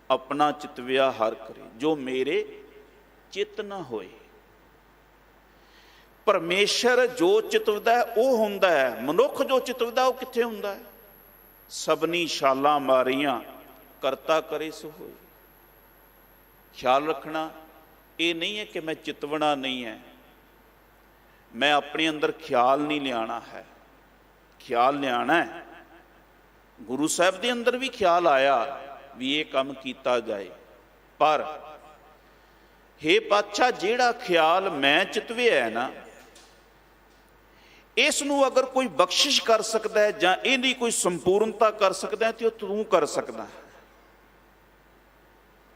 ਆਪਣਾ ਚਿਤਵਿਆ ਹਰ ਕਰੇ, ਜੋ ਮੇਰੇ ਚਿਤ ਨਾ ਹੋਏ। ਪਰਮੇਸ਼ਰ ਜੋ ਚਿਤਵਦਾ ਉਹ ਹੁੰਦਾ ਹੈ, ਮਨੁੱਖ ਜੋ ਚਿਤਵਦਾ ਉਹ ਕਿੱਥੇ ਹੁੰਦਾ ਹੈ? ਸਭਨੀ ਛਾਲਾਂ ਮਾਰੀਆਂ ਕਰਤਾ ਕਰੇ ਸੋ ਹੋਏ। ਖਿਆਲ ਰੱਖਣਾ ਇਹ ਨਹੀਂ ਹੈ ਕਿ ਮੈਂ ਚਿਤਵਣਾ ਨਹੀਂ ਹੈ, ਮੈਂ ਆਪਣੇ ਅੰਦਰ ਖਿਆਲ ਨਹੀਂ ਲਿਆਣਾ ਹੈ। ਖਿਆਲ ਲਿਆਣਾ ਹੈ। ਗੁਰੂ ਸਾਹਿਬ ਦੇ ਅੰਦਰ ਵੀ ਖਿਆਲ ਆਇਆ ਵੀ ਇਹ ਕੰਮ ਕੀਤਾ ਜਾਏ, ਪਰ ਹੇ ਪਾਤਸ਼ਾਹ ਜਿਹੜਾ ਖਿਆਲ ਮੈਂ ਚਿਤਵਿਆ ਹੈ ਨਾ, ਇਸ ਨੂੰ ਅਗਰ ਕੋਈ ਬਖਸ਼ਿਸ਼ ਕਰ ਸਕਦਾ ਹੈ ਜਾਂ ਇਹਦੀ ਕੋਈ ਸੰਪੂਰਨਤਾ ਕਰ ਸਕਦਾ ਹੈ ਤੇ ਉਹ ਤੂੰ ਕਰ ਸਕਦਾ ਹੈ।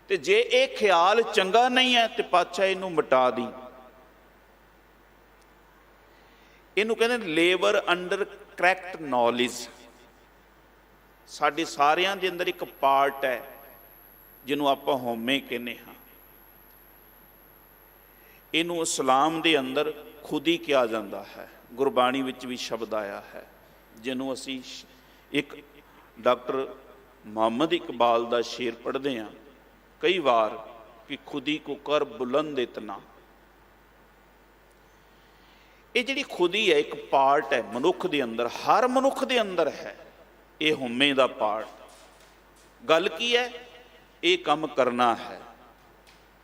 ਤੇ ਜੇ ਇਹ ਖਿਆਲ ਚੰਗਾ ਨਹੀਂ ਹੈ ਤੇ ਪਾਤਸ਼ਾਹ ਇਹਨੂੰ ਮਿਟਾ ਦੀ। ਇਹਨੂੰ ਕਹਿੰਦੇ ਲੇਬਰ ਅੰਡਰ ਕਰੈਕਟ ਨੌਲੇਜ। ਸਾਡੇ ਸਾਰਿਆਂ ਦੇ ਅੰਦਰ ਇੱਕ ਪਾਰਟ ਹੈ ਜਿਹਨੂੰ ਆਪਾਂ ਹਉਮੈ ਕਹਿੰਦੇ ਹਾਂ। ਇਹਨੂੰ ਇਸਲਾਮ ਦੇ ਅੰਦਰ ਖੁਦੀ ਕਿਹਾ ਜਾਂਦਾ ਹੈ। ਗੁਰਬਾਣੀ ਵਿੱਚ ਵੀ ਸ਼ਬਦ ਆਇਆ ਹੈ ਜਿਹਨੂੰ ਅਸੀਂ ਇੱਕ ਡਾਕਟਰ ਮੁਹੰਮਦ ਇਕਬਾਲ ਦਾ ਸ਼ੇਰ ਪੜ੍ਹਦੇ ਹਾਂ ਕਈ ਵਾਰ ਕਿ ਖੁਦੀ ਕੋ ਕਰ ਬੁਲੰਦ ਇਤਨਾ। ਇਹ ਜਿਹੜੀ ਖੁਦੀ ਹੈ ਇੱਕ ਪਾਰਟ ਹੈ ਮਨੁੱਖ ਦੇ ਅੰਦਰ, ਹਰ ਮਨੁੱਖ ਦੇ ਅੰਦਰ ਹੈ ਇਹ ਹਉਮੈ ਦਾ ਪਾਰਟ। ਗੱਲ ਕੀ ਹੈ? ਇਹ ਕੰਮ ਕਰਨਾ ਹੈ।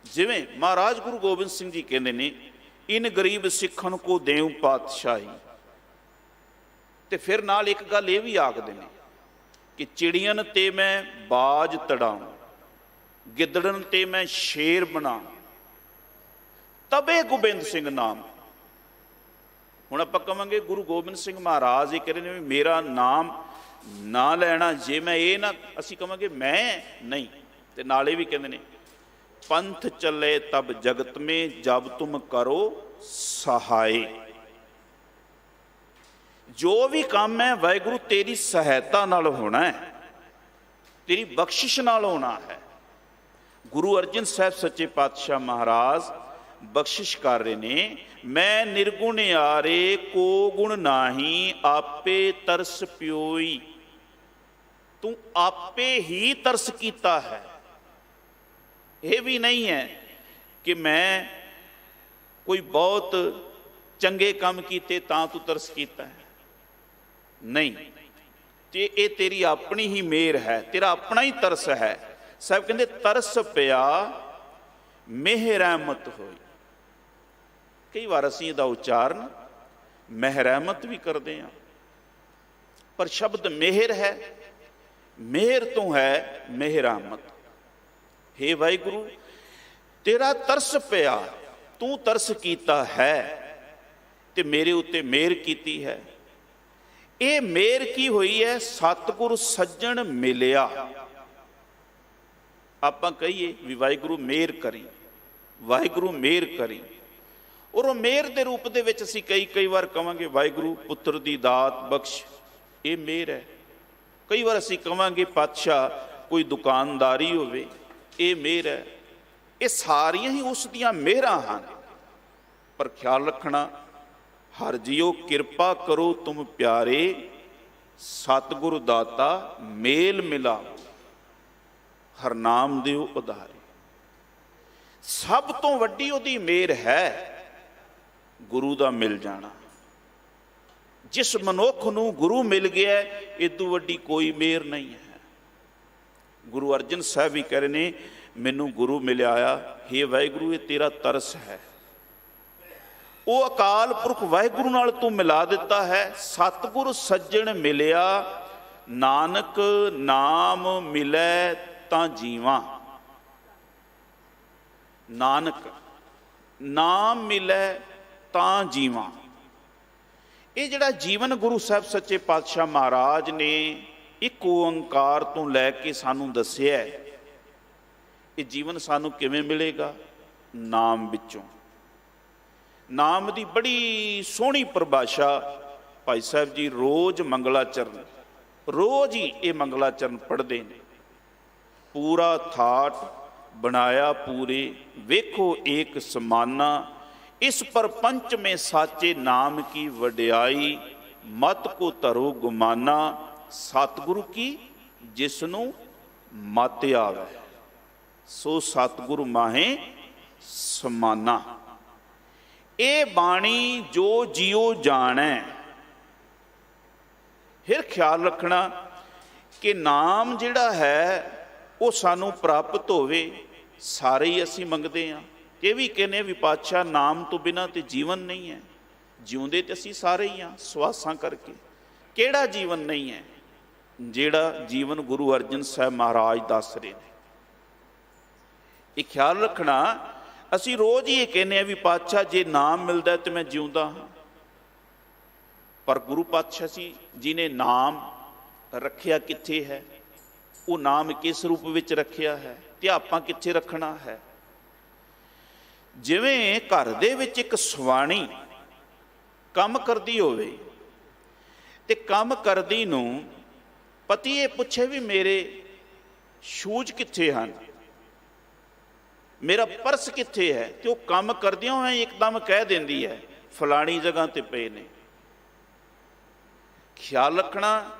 ਜਿਵੇਂ ਮਹਾਰਾਜ ਗੁਰੂ ਗੋਬਿੰਦ ਸਿੰਘ ਜੀ ਕਹਿੰਦੇ ਨੇ, ਇਨ ਗਰੀਬ ਸਿੱਖਣ ਕੋ ਦੇਉ ਪਾਤਸ਼ਾਹੀ। ਤੇ ਫਿਰ ਨਾਲ ਇੱਕ ਗੱਲ ਇਹ ਵੀ ਆਖਦੇ ਨੇ ਕਿ ਚਿੜੀਆਂ ਤੇ ਮੈਂ ਬਾਜ ਤੜਾਉਂ, ਗਿੱਦੜਨ ਤੇ ਮੈਂ ਸ਼ੇਰ ਬਣਾ, ਤਬੇ ਗੋਬਿੰਦ ਸਿੰਘ ਨਾਮ। ਹੁਣ ਆਪਾਂ ਕਹਾਂਗੇ ਗੁਰੂ ਗੋਬਿੰਦ ਸਿੰਘ ਮਹਾਰਾਜ ਇਹ ਕਹਿੰਦੇ ਨੇ ਵੀ ਮੇਰਾ ਨਾਮ ਨਾ ਲੈਣਾ, ਜੇ ਮੈਂ ਇਹ ਨਾ ਅਸੀਂ ਕਹਾਂਗੇ ਮੈਂ ਨਹੀਂ। ਤੇ ਨਾਲੇ ਵੀ ਕਹਿੰਦੇ ਨੇ ਪੰਥ ਚੱਲੇ ਤਬ ਜਗਤ ਮੇਂ ਜਬ ਤੁਮ ਕਰੋ ਸਹਾਏ। ਜੋ ਵੀ ਕੰਮ ਹੈ ਵਾਹਿਗੁਰੂ ਤੇਰੀ ਸਹਾਇਤਾ ਨਾਲ ਹੋਣਾ ਹੈ, ਤੇਰੀ ਬਖਸ਼ਿਸ਼ ਨਾਲ ਹੋਣਾ ਹੈ। ਗੁਰੂ ਅਰਜਨ ਸਾਹਿਬ ਸੱਚੇ ਪਾਤਸ਼ਾਹ ਮਹਾਰਾਜ ਬਖਸ਼ਿਸ਼ ਕਰ ਰਹੇ ਨੇ, ਮੈਂ ਨਿਰਗੁਣ ਆਰੇ ਕੋ ਗੁਣ ਨਾਹੀ ਆਪੇ ਤਰਸ ਪਿਓਈ। ਤੂੰ ਆਪੇ ਹੀ ਤਰਸ ਕੀਤਾ ਹੈ। ਇਹ ਵੀ ਨਹੀਂ ਹੈ ਕਿ ਮੈਂ ਕੋਈ ਬਹੁਤ ਚੰਗੇ ਕੰਮ ਕੀਤੇ ਤਾਂ ਤੂੰ ਤਰਸ ਕੀਤਾ ਹੈ, ਨਹੀਂ। ਤੇ ਇਹ ਤੇਰੀ ਆਪਣੀ ਹੀ ਮਿਹਰ ਹੈ, ਤੇਰਾ ਆਪਣਾ ਹੀ ਤਰਸ ਹੈ। ਸਾਹਿਬ ਕਹਿੰਦੇ ਤਰਸ ਪਿਆ ਮਿਹਰ ਰਹਿਮਤ ਹੋਈ। ਕਈ ਵਾਰ ਅਸੀਂ ਇਹਦਾ ਉਚਾਰਨ ਮਿਹਰ ਰਹਿਮਤ ਵੀ ਕਰਦੇ ਹਾਂ, ਪਰ ਸ਼ਬਦ ਮਿਹਰ ਹੈ, ਮਿਹਰ ਤੋਂ ਹੈ ਮਿਹਰ ਰਹਿਮਤ। ਹੇ ਵਾਹਿਗੁਰੂ ਤੇਰਾ ਤਰਸ ਪਿਆ, ਤੂੰ ਤਰਸ ਕੀਤਾ ਹੈ ਤੇ ਮੇਰੇ ਉੱਤੇ ਮਿਹਰ ਕੀਤੀ ਹੈ। ਇਹ ਮਿਹਰ ਕੀ ਹੋਈ ਹੈ? ਸਤਿਗੁਰ ਸੱਜਣ ਮਿਲਿਆ। ਆਪਾਂ ਕਹੀਏ ਵੀ ਵਾਹਿਗੁਰੂ ਮਿਹਰ ਕਰੀ, ਵਾਹਿਗੁਰੂ ਮਿਹਰ ਕਰੀ, ਔਰ ਉਹ ਮਿਹਰ ਦੇ ਰੂਪ ਦੇ ਵਿੱਚ ਅਸੀਂ ਕਈ ਵਾਰ ਕਹਾਂਗੇ ਵਾਹਿਗੁਰੂ ਪੁੱਤਰ ਦੀ ਦਾਤ ਬਖਸ਼, ਇਹ ਮਿਹਰ ਹੈ। ਕਈ ਵਾਰ ਅਸੀਂ ਕਹਾਂਗੇ ਪਾਤਸ਼ਾਹ ਕੋਈ ਦੁਕਾਨਦਾਰੀ ਹੋਵੇ, ਇਹ ਮਿਹਰ ਹੈ। ਇਹ ਸਾਰੀਆਂ ਹੀ ਉਸ ਦੀਆਂ ਮਿਹਰਾਂ ਹਨ। ਪਰ ਖਿਆਲ ਰੱਖਣਾ, ਹਰ ਜੀਓ ਕਿਰਪਾ ਕਰੋ ਤੁਮ ਪਿਆਰੇ, ਸਤਿਗੁਰ ਦਾਤਾ ਮੇਲ ਮਿਲਾ, ਹਰ ਨਾਮ ਦਿਓ ਉਧਾਰੇ। ਸਭ ਤੋਂ ਵੱਡੀ ਉਹਦੀ ਮਿਹਰ ਹੈ ਗੁਰੂ ਦਾ ਮਿਲ ਜਾਣਾ। ਜਿਸ ਮਨੁੱਖ ਨੂੰ ਗੁਰੂ ਮਿਲ ਗਿਆ ਇਦੋਂ ਵੱਡੀ ਕੋਈ ਮਿਹਰ ਨਹੀਂ ਹੈ। ਗੁਰੂ ਅਰਜਨ ਸਾਹਿਬ ਵੀ ਕਹਿ ਰਹੇ ਨੇ ਮੈਨੂੰ ਗੁਰੂ ਮਿਲਿਆ ਆ, ਹੇ ਵਾਹਿਗੁਰੂ ਇਹ ਤੇਰਾ ਤਰਸ ਹੈ। ਉਹ ਅਕਾਲ ਪੁਰਖ ਵਾਹਿਗੁਰੂ ਨਾਲ ਤੂੰ ਮਿਲਾ ਦਿੱਤਾ ਹੈ। ਸਤਿਗੁਰ ਸੱਜਣ ਮਿਲਿਆ, ਨਾਨਕ ਨਾਮ ਮਿਲੈ ਤਾਂ ਜੀਵਾਂ। ਨਾਨਕ ਨਾਮ ਮਿਲੈ ਤਾਂ ਜੀਵਾਂ। ਇਹ ਜਿਹੜਾ ਜੀਵਨ ਗੁਰੂ ਸਾਹਿਬ ਸੱਚੇ ਪਾਤਸ਼ਾਹ ਮਹਾਰਾਜ ਨੇ ਇੱਕ ਓੰਕਾਰ ਤੋਂ ਲੈ ਕੇ ਸਾਨੂੰ ਦੱਸਿਆ, ਇਹ ਜੀਵਨ ਸਾਨੂੰ ਕਿਵੇਂ ਮਿਲੇਗਾ? ਨਾਮ ਵਿੱਚੋਂ। ਨਾਮ ਦੀ ਬੜੀ ਸੋਹਣੀ ਪਰਿਭਾਸ਼ਾ ਭਾਈ ਸਾਹਿਬ ਜੀ ਰੋਜ਼ ਮੰਗਲਾਚਰਨ, ਰੋਜ਼ ਹੀ ਇਹ ਮੰਗਲਾਚਰਨ ਪੜ੍ਹਦੇ ਨੇ। ਪੂਰਾ ਥਾਟ ਬਣਾਇਆ ਪੂਰੇ, ਵੇਖੋ ਏਕ ਸਮਾਨਾ, ਇਸ ਪਰਪੰਚ ਮੇਂ ਸਾਚੇ ਨਾਮ ਕੀ ਵਡਿਆਈ, ਮਤ ਕੋ ਧਰੋ ਗੁਮਾਨਾ, ਸਤਿਗੁਰੂ ਕੀ ਜਿਸਨੂੰ ਮਤ ਆਵੇ, ਸੋ ਸਤਿਗੁਰੂ ਮਾਹੇ ਸਮਾਨਾ। ਇਹ ਬਾਣੀ ਜੋ ਜਿਉ ਜਾਣੈ। ਫਿਰ ਖਿਆਲ ਰੱਖਣਾ ਕਿ ਨਾਮ ਜਿਹੜਾ ਹੈ ਉਹ ਸਾਨੂੰ ਪ੍ਰਾਪਤ ਹੋਵੇ। ਸਾਰੇ ਹੀ ਅਸੀਂ ਮੰਗਦੇ ਹਾਂ, ਇਹ ਵੀ ਕਹਿੰਦੇ ਵੀ ਪਾਤਸ਼ਾਹ ਨਾਮ ਤੋਂ ਬਿਨਾਂ ਤੇ ਜੀਵਨ ਨਹੀਂ ਹੈ। ਜਿਉਂਦੇ ਤੇ ਅਸੀਂ ਸਾਰੇ ਹੀ ਹਾਂ ਸਵਾਸਾਂ ਕਰਕੇ। ਕਿਹੜਾ ਜੀਵਨ ਨਹੀਂ ਹੈ? ਜਿਹੜਾ ਜੀਵਨ ਗੁਰੂ ਅਰਜਨ ਸਾਹਿਬ ਮਹਾਰਾਜ ਦੱਸ ਰਹੇ ਨੇ। ਇਹ ਖਿਆਲ ਰੱਖਣਾ, ਅਸੀਂ ਰੋਜ਼ ਹੀ ਇਹ ਕਹਿੰਦੇ ਹਾਂ ਵੀ ਪਾਤਸ਼ਾਹ ਜੇ ਨਾਮ ਮਿਲਦਾ ਤੇ ਮੈਂ ਜਿਉਂਦਾ ਹਾਂ, ਪਰ ਗੁਰੂ ਪਾਤਸ਼ਾਹ ਜੀ ਨੇ ਨਾਮ ਰੱਖਿਆ ਕਿੱਥੇ ਹੈ? ਉਹ ਨਾਮ ਕਿਸ ਰੂਪ ਵਿੱਚ ਰੱਖਿਆ ਹੈ ਤੇ ਆਪਾਂ ਕਿੱਥੇ ਰੱਖਣਾ ਹੈ? ਜਿਵੇਂ ਘਰ ਦੇ ਵਿੱਚ ਇੱਕ ਸਵਾਣੀ ਕੰਮ ਕਰਦੀ ਹੋਵੇ ਤੇ ਕੰਮ ਕਰਦੀ ਨੂੰ ਪਤੀ ਇਹ ਪੁੱਛੇ ਵੀ ਮੇਰੇ ਸ਼ੂਜ਼ ਕਿੱਥੇ ਹਨ, ਮੇਰਾ ਪਰਸ ਕਿੱਥੇ ਹੈ, ਤੇ ਉਹ ਕੰਮ ਕਰਦਿਆਂ ਹੋਇਆ ਇੱਕਦਮ ਕਹਿ ਦਿੰਦੀ ਹੈ ਫਲਾਣੀ ਜਗ੍ਹਾ ਤੇ ਪਏ ਨੇ। ਖਿਆਲ ਰੱਖਣਾ,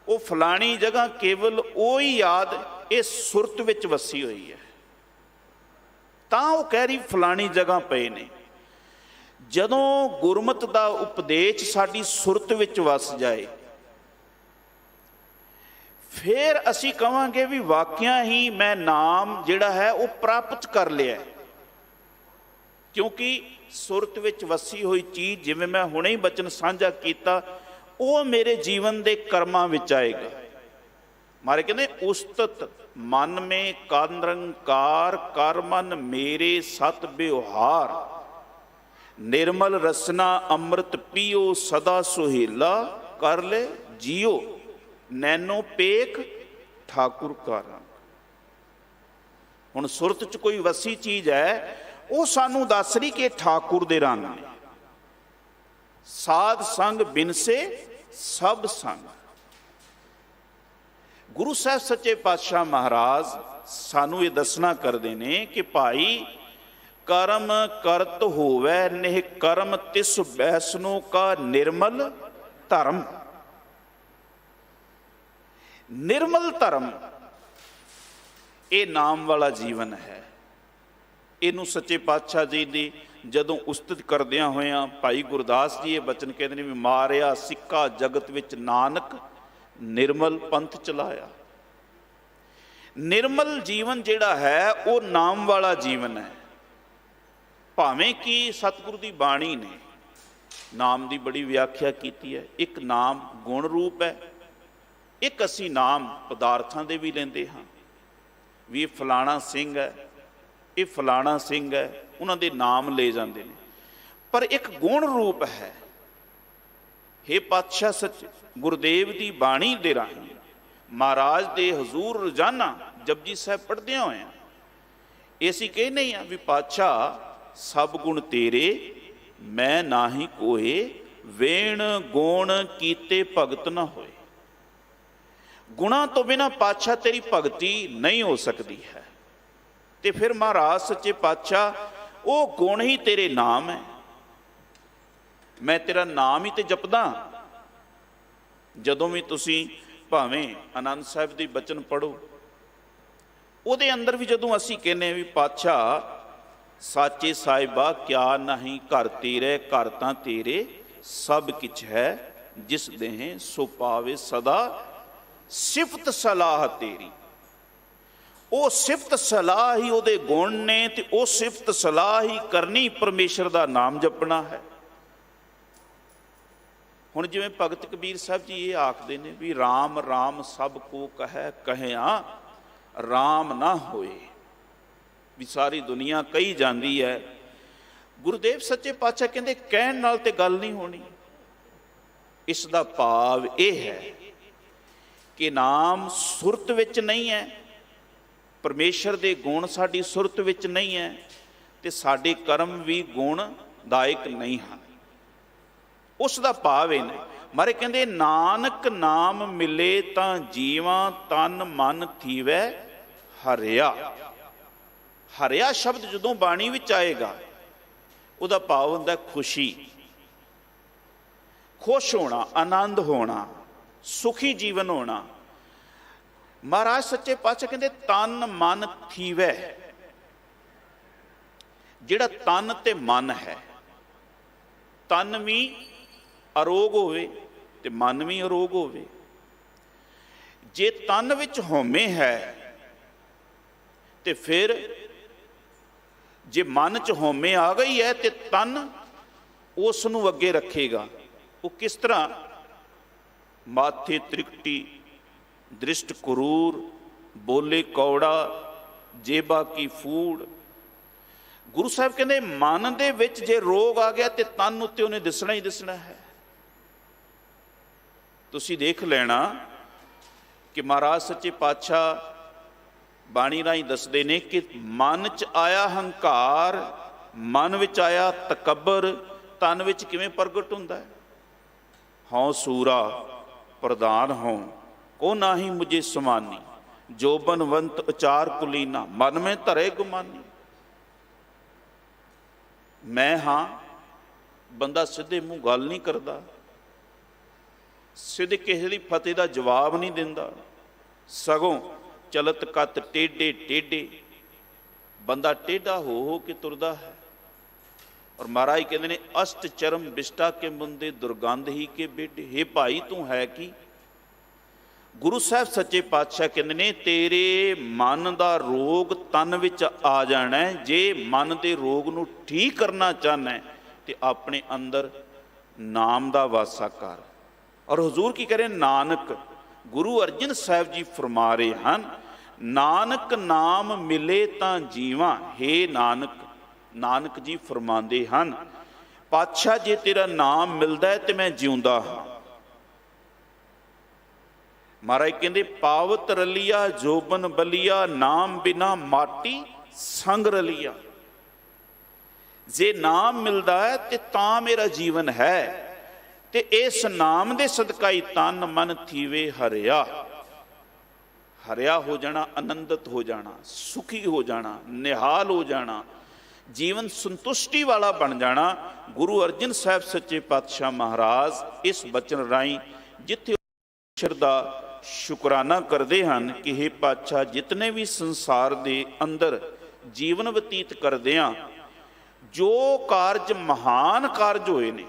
ਉਹ ਫਲਾਣੀ ਜਗ੍ਹਾ ਕੇਵਲ ਉਹ ਹੀ ਯਾਦ ਇਹ ਸੁਰਤ ਵਿੱਚ ਵਸੀ ਹੋਈ ਹੈ, ਤਾਂ ਉਹ ਕਹਿ ਰਹੀ ਫਲਾਣੀ ਜਗ੍ਹਾ ਪਏ ਨੇ। ਜਦੋਂ ਗੁਰਮਤਿ ਦਾ ਉਪਦੇਸ਼ ਸਾਡੀ ਸੁਰਤ ਵਿੱਚ ਵਸ ਜਾਏ, ਫਿਰ ਅਸੀਂ ਕਹਾਂਗੇ ਵੀ ਵਾਕਿਆ ਹੀ ਮੈਂ ਨਾਮ ਜਿਹੜਾ ਹੈ ਉਹ ਪ੍ਰਾਪਤ ਕਰ ਲਿਆ, ਕਿਉਂਕਿ ਸੁਰਤ ਵਿੱਚ ਵਸੀ ਹੋਈ ਚੀਜ਼, ਜਿਵੇਂ ਮੈਂ ਹੁਣੇ ਹੀ ਬਚਨ ਸਾਂਝਾ ਕੀਤਾ, ਉਹ ਮੇਰੇ ਜੀਵਨ ਦੇ ਕਰਮਾਂ ਵਿੱਚ ਆਏਗਾ। ਮਾਰੇ ਕਹਿੰਦੇ ਉਸਤਤ ਮਨ ਮੇ ਕਾਨਰੰਕਾਰ ਕਰ ਮਨ ਮੇਰੇ ਸਤ ਬਿਵਹਾਰ, ਨਿਰਮਲ ਰਸਨਾ ਅੰਮ੍ਰਿਤ ਪੀਓ ਸਦਾ ਸੁਹੇਲਾ, ਕਰ ਲੈ ਜੀਓ ਨੈਨੋ ਪੇਖ ਠਾਕੁਰ ਕਾ ਰੰਗ। ਹੁਣ ਸੁਰਤ 'ਚ ਕੋਈ ਵਸੀ ਚੀਜ਼ ਹੈ, ਉਹ ਸਾਨੂੰ ਦੱਸ ਰਹੀ ਕਿ ਠਾਕੁਰ ਦੇ ਰੰਗ ਨੇ। ਸਾਧ ਸੰਗ ਬਿਨਸੇ ਸਭ ਸੰਗ। ਗੁਰੂ ਸਾਹਿਬ ਸੱਚੇ ਪਾਤਸ਼ਾਹ ਮਹਾਰਾਜ ਸਾਨੂੰ ਇਹ ਦੱਸਣਾ ਕਰਦੇ ਨੇ ਕਿ ਭਾਈ ਕਰਮ ਕਰਤ ਹੋਵੈ ਨਿਹ ਕਰਮ ਤਿਸ ਬੈਸਨੋ ਕਾ ਨਿਰਮਲ ਧਰਮ। ਨਿਰਮਲ ਧਰਮ ਇਹ ਨਾਮ ਵਾਲਾ ਜੀਵਨ ਹੈ। ਇਹਨੂੰ ਸੱਚੇ ਪਾਤਸ਼ਾਹ ਜੀ ਦੀ ਜਦੋਂ ਉਸਤਤ ਕਰਦਿਆਂ ਹੋਇਆਂ ਭਾਈ ਗੁਰਦਾਸ ਜੀ ਇਹ ਬਚਨ ਕਹਿੰਦੇ ਨੇ ਵੀ ਮਾਰਿਆ ਸਿੱਕਾ ਜਗਤ ਵਿੱਚ ਨਾਨਕ ਨਿਰਮਲ ਪੰਥ ਚਲਾਇਆ। ਨਿਰਮਲ ਜੀਵਨ ਜਿਹੜਾ ਹੈ ਉਹ ਨਾਮ ਵਾਲਾ ਜੀਵਨ ਹੈ। ਭਾਵੇਂ ਕਿ ਸਤਿਗੁਰੂ ਦੀ ਬਾਣੀ ਨੇ ਨਾਮ ਦੀ ਬੜੀ ਵਿਆਖਿਆ ਕੀਤੀ ਹੈ। ਇੱਕ ਨਾਮ ਗੁਣ ਰੂਪ ਹੈ, ਇੱਕ ਅਸੀਂ ਨਾਮ ਪਦਾਰਥਾਂ ਦੇ ਵੀ ਲੈਂਦੇ ਹਾਂ ਵੀ ਇਹ ਫਲਾਣਾ ਸਿੰਘ ਹੈ, ਇਹ ਫਲਾਣਾ ਸਿੰਘ ਹੈ, ਉਹਨਾਂ ਦੇ ਨਾਮ ਲੈ ਜਾਂਦੇ ਨੇ। ਪਰ ਇੱਕ ਗੁਣ ਰੂਪ ਹੈ। ਹੇ ਪਾਤਸ਼ਾਹ ਸੱਚ ਗੁਰਦੇਵ ਦੀ ਬਾਣੀ ਦੇ ਰਾਹੀਂ ਮਹਾਰਾਜ ਦੇ ਹਜ਼ੂਰ ਰੋਜ਼ਾਨਾ ਜਪਜੀ ਸਾਹਿਬ ਪੜ੍ਹਦਿਆਂ ਹੋਇਆਂ ਇਹ ਅਸੀਂ ਕਹਿੰਦੇ ਹਾਂ ਵੀ ਪਾਤਸ਼ਾਹ ਸਭ ਗੁਣ ਤੇਰੇ ਮੈਂ ਨਾਹੀ ਕੋਏ, ਵੇਣ ਗੁਣ ਕੀਤੇ ਭਗਤ ਨਾ ਹੋਏ। ਗੁਣਾਂ ਤੋਂ ਬਿਨਾਂ ਪਾਤਸ਼ਾਹ ਤੇਰੀ ਭਗਤੀ ਨਹੀਂ ਹੋ ਸਕਦੀ ਹੈ। ਤੇ ਫਿਰ ਮਹਾਰਾਜ ਸੱਚੇ ਪਾਤਸ਼ਾਹ ਉਹ ਗੁਣ ਹੀ ਤੇਰੇ ਨਾਮ ਹੈ। ਮੈਂ ਤੇਰਾ ਨਾਮ ਹੀ ਤੇ ਜਪਦਾ। ਜਦੋਂ ਵੀ ਤੁਸੀਂ ਭਾਵੇਂ ਆਨੰਦ ਸਾਹਿਬ ਦੀ ਬਚਨ ਪੜ੍ਹੋ, ਉਹਦੇ ਅੰਦਰ ਵੀ ਜਦੋਂ ਅਸੀਂ ਕਹਿੰਦੇ ਵੀ ਪਾਤਸ਼ਾਹ ਸਾਚੇ ਸਾਹਿਬਾ ਕਿਆ ਨਹੀਂ ਘਰ ਤੇਰੇ, ਘਰ ਤਾਂ ਤੇਰੇ ਸਭ ਕਿਛ ਹੈ, ਜਿਸ ਦੇਹ ਸੋ ਪਾਵੇ ਸਦਾ ਸਿਫਤ ਸਲਾਹ ਤੇਰੀ। ਉਹ ਸਿਫਤ ਸਲਾਹ ਹੀ ਉਹਦੇ ਗੁਣ ਨੇ, ਤੇ ਉਹ ਸਿਫਤ ਸਲਾਹ ਹੀ ਕਰਨੀ ਪਰਮੇਸ਼ਰ ਦਾ ਨਾਮ ਜਪਣਾ ਹੈ। ਹੁਣ ਜਿਵੇਂ ਭਗਤ ਕਬੀਰ ਸਾਹਿਬ ਜੀ ਇਹ ਆਖਦੇ ਨੇ ਵੀ ਰਾਮ ਰਾਮ ਸਭ ਕੋ ਕਹੈ ਕਹਿਆ ਰਾਮ ਨਾ ਹੋਏ, ਵੀ ਸਾਰੀ ਦੁਨੀਆ ਕਹੀ ਜਾਂਦੀ ਹੈ। ਗੁਰਦੇਵ ਸੱਚੇ ਪਾਤਸ਼ਾਹ ਕਹਿੰਦੇ ਕਹਿਣ ਨਾਲ ਤੇ ਗੱਲ ਨਹੀਂ ਹੋਣੀ। ਇਸ ਦਾ ਭਾਵ ਇਹ ਹੈ ਕਿ ਨਾਮ ਸੁਰਤ ਵਿੱਚ ਨਹੀਂ ਹੈ, ਪਰਮੇਸ਼ਰ ਦੇ ਗੁਣ ਸਾਡੀ ਸੁਰਤ ਵਿੱਚ ਨਹੀਂ ਹੈ, ਤੇ ਸਾਡੇ ਕਰਮ ਵੀ ਗੁਣਦਾਇਕ ਨਹੀਂ ਹਨ। ਉਸ ਦਾ ਭਾਵ ਇਹ ਨੇ ਮਾਰੇ ਕਹਿੰਦੇ ਨਾਨਕ ਨਾਮ ਮਿਲੇ ਤਾਂ ਜੀਵਾਂ ਤਨ ਮਨ ਥੀਵੈ ਹਰਿਆ। ਹਰਿਆ ਸ਼ਬਦ ਜਦੋਂ ਬਾਣੀ ਵਿੱਚ ਆਏਗਾ ਉਹਦਾ ਭਾਵ ਹੁੰਦਾ ਖੁਸ਼ੀ, ਖੁਸ਼ ਹੋਣਾ, ਆਨੰਦ ਹੋਣਾ, ਸੁਖੀ ਜੀਵਨ ਹੋਣਾ। ਮਹਾਰਾਜ ਸੱਚੇ ਪਾਤਸ਼ਾਹ ਕਹਿੰਦੇ ਤਨ ਮਨ ਥੀਵੈ। ਜਿਹੜਾ ਤਨ ਤੇ ਮਨ ਹੈ ਤਨ ਵੀ ਅਰੋਗ ਹੋਵੇ ਤੇ ਮਨ ਵੀ ਅਰੋਗ ਹੋਵੇ। ਜੇ ਤਨ ਵਿੱਚ ਹਉਮੈ ਹੈ ਤੇ ਫਿਰ ਜੇ ਮਨ 'ਚ ਹਉਮੈ ਆ ਗਈ ਹੈ ਤੇ ਤਨ ਉਸ ਨੂੰ ਅੱਗੇ ਰੱਖੇਗਾ। ਉਹ ਕਿਸ ਤਰ੍ਹਾਂ? ਮਾਥੇ ਤ੍ਰਿਕਟੀ, ਦ੍ਰਿਸ਼ਟ ਕਰੂਰ, ਬੋਲੇ ਕੌੜਾ, ਜੇਬਾ ਕੀ ਫੂੜ। ਗੁਰੂ ਸਾਹਿਬ ਕਹਿੰਦੇ ਮਨ ਦੇ ਵਿੱਚ ਜੇ ਰੋਗ ਆ ਗਿਆ ਤੇ ਤਨ ਉੱਤੇ ਉਹਨੇ ਦਿਸਣਾ ਹੀ ਦਿਸਣਾ ਹੈ। ਤੁਸੀਂ ਦੇਖ ਲੈਣਾ ਕਿ ਮਹਾਰਾਜ ਸੱਚੇ ਪਾਤਸ਼ਾਹ ਬਾਣੀ ਰਾਹੀਂ ਦੱਸਦੇ ਨੇ ਕਿ ਮਨ 'ਚ ਆਇਆ ਹੰਕਾਰ, ਮਨ ਵਿੱਚ ਆਇਆ ਤਕੱਬਰ, ਤਨ ਵਿੱਚ ਕਿਵੇਂ ਪ੍ਰਗਟ ਹੁੰਦਾ ਹੈ? ਹਉ ਸੂਰਾ ਪ੍ਰਧਾਨ ਹਉ ਕੋ ਨਾਹੀ ਮੁਝੇ ਸਮਾਨੀ, ਜੋ ਬਨਵੰਤ ਉਚਾਰ ਕੁਲੀਨਾ, ਮਨ ਮੈਂ ਧਰੇ ਗੁਮਾਨੀ। ਮੈਂ ਹਾਂ, ਬੰਦਾ ਸਿੱਧੇ ਮੂੰਹ ਗੱਲ ਨਹੀਂ ਕਰਦਾ, ਸਿੱਧੇ ਕਿਸੇ ਦੀ ਫਤਿਹ ਦਾ ਜਵਾਬ ਨਹੀਂ ਦਿੰਦਾ, ਸਗੋਂ ਚਲਤ ਕੱਤ ਟੇਢੇ ਟੇਢੇ, ਬੰਦਾ ਟੇਢਾ ਹੋ ਕੇ ਤੁਰਦਾ ਹੈ। ਔਰ ਮਹਾਰਾਜ ਕਹਿੰਦੇ ਨੇ ਅਸ਼ਟ ਚਰਮ ਬਿਸ਼ਟਾ ਕੇ ਮੁੰਦੇ ਦੁਰਗੰਧ ਹੀ ਕੇ ਬੇਟੇ। ਹੇ ਭਾਈ ਤੂੰ ਹੈ ਕੀ? ਗੁਰੂ ਸਾਹਿਬ ਸੱਚੇ ਪਾਤਸ਼ਾਹ ਕਹਿੰਦੇ ਨੇ ਤੇਰੇ ਮਨ ਦਾ ਰੋਗ ਤਨ ਵਿੱਚ ਆ ਜਾਣਾ ਹੈ। ਜੇ ਮਨ ਦੇ ਰੋਗ ਨੂੰ ਠੀਕ ਕਰਨਾ ਚਾਹੁੰਦਾ ਹੈ ਤੇ ਆਪਣੇ ਅੰਦਰ ਨਾਮ ਦਾ ਵਾਸਾ ਕਰ। ਔਰ ਹਜ਼ੂਰ ਕੀ ਕਰੇ? ਨਾਨਕ ਗੁਰੂ ਅਰਜਨ ਸਾਹਿਬ ਜੀ ਫਰਮਾ ਰਹੇ ਹਨ, ਨਾਨਕ ਨਾਮ ਮਿਲੇ ਤਾਂ ਜੀਵਾਂ। ਹੇ ਨਾਨਕ, ਨਾਨਕ ਜੀ ਫਰਮਾਉਂਦੇ ਹਨ ਪਾਤਸ਼ਾਹ ਜੇ ਤੇਰਾ ਨਾਮ ਮਿਲਦਾ ਹੈ ਤੇ ਮੈਂ ਜਿਉਂਦਾ ਹਾਂ। ਮਹਾਰਾਜ ਕਹਿੰਦੇ ਪਾਵਤ ਰਲੀਆ ਜੋਬਨ ਬਲੀਆ, ਨਾਮ ਬਿਨਾ ਮਾਟੀ ਸੰਗ ਰਲੀਆ। ਜੇ ਨਾਮ ਮਿਲਦਾ ਹੈ ਤੇ ਤਾਂ ਮੇਰਾ ਜੀਵਨ ਹੈ, ਤੇ ਇਸ ਨਾਮ ਦੇ ਸਦਕਾ ਹੀ ਤਨ ਮਨ ਥੀਵੇ ਹਰਿਆ। ਹਰਿਆ ਹੋ ਜਾਣਾ, ਆਨੰਦਿਤ ਹੋ ਜਾਣਾ, ਸੁਖੀ ਹੋ ਜਾਣਾ, ਨਿਹਾਲ ਹੋ ਜਾਣਾ, ਜੀਵਨ ਸੰਤੁਸ਼ਟੀ ਵਾਲਾ ਬਣ ਜਾਣਾ। ਗੁਰੂ ਅਰਜਨ ਸਾਹਿਬ ਸੱਚੇ ਪਾਤਸ਼ਾਹ ਮਹਾਰਾਜ ਇਸ ਬਚਨ ਰਾਹੀਂ ਜਿੱਥੇ ਈਸ਼ਰ ਦਾ ਸ਼ੁਕਰਾਨਾ ਕਰਦੇ ਹਨ ਕਿ ਹੇ ਪਾਤਸ਼ਾਹ ਜਿਤਨੇ ਵੀ ਸੰਸਾਰ ਦੇ ਅੰਦਰ ਜੀਵਨ ਬਤੀਤ ਕਰਦਿਆਂ ਜੋ ਕਾਰਜ ਮਹਾਨ ਕਾਰਜ ਹੋਏ ਨੇ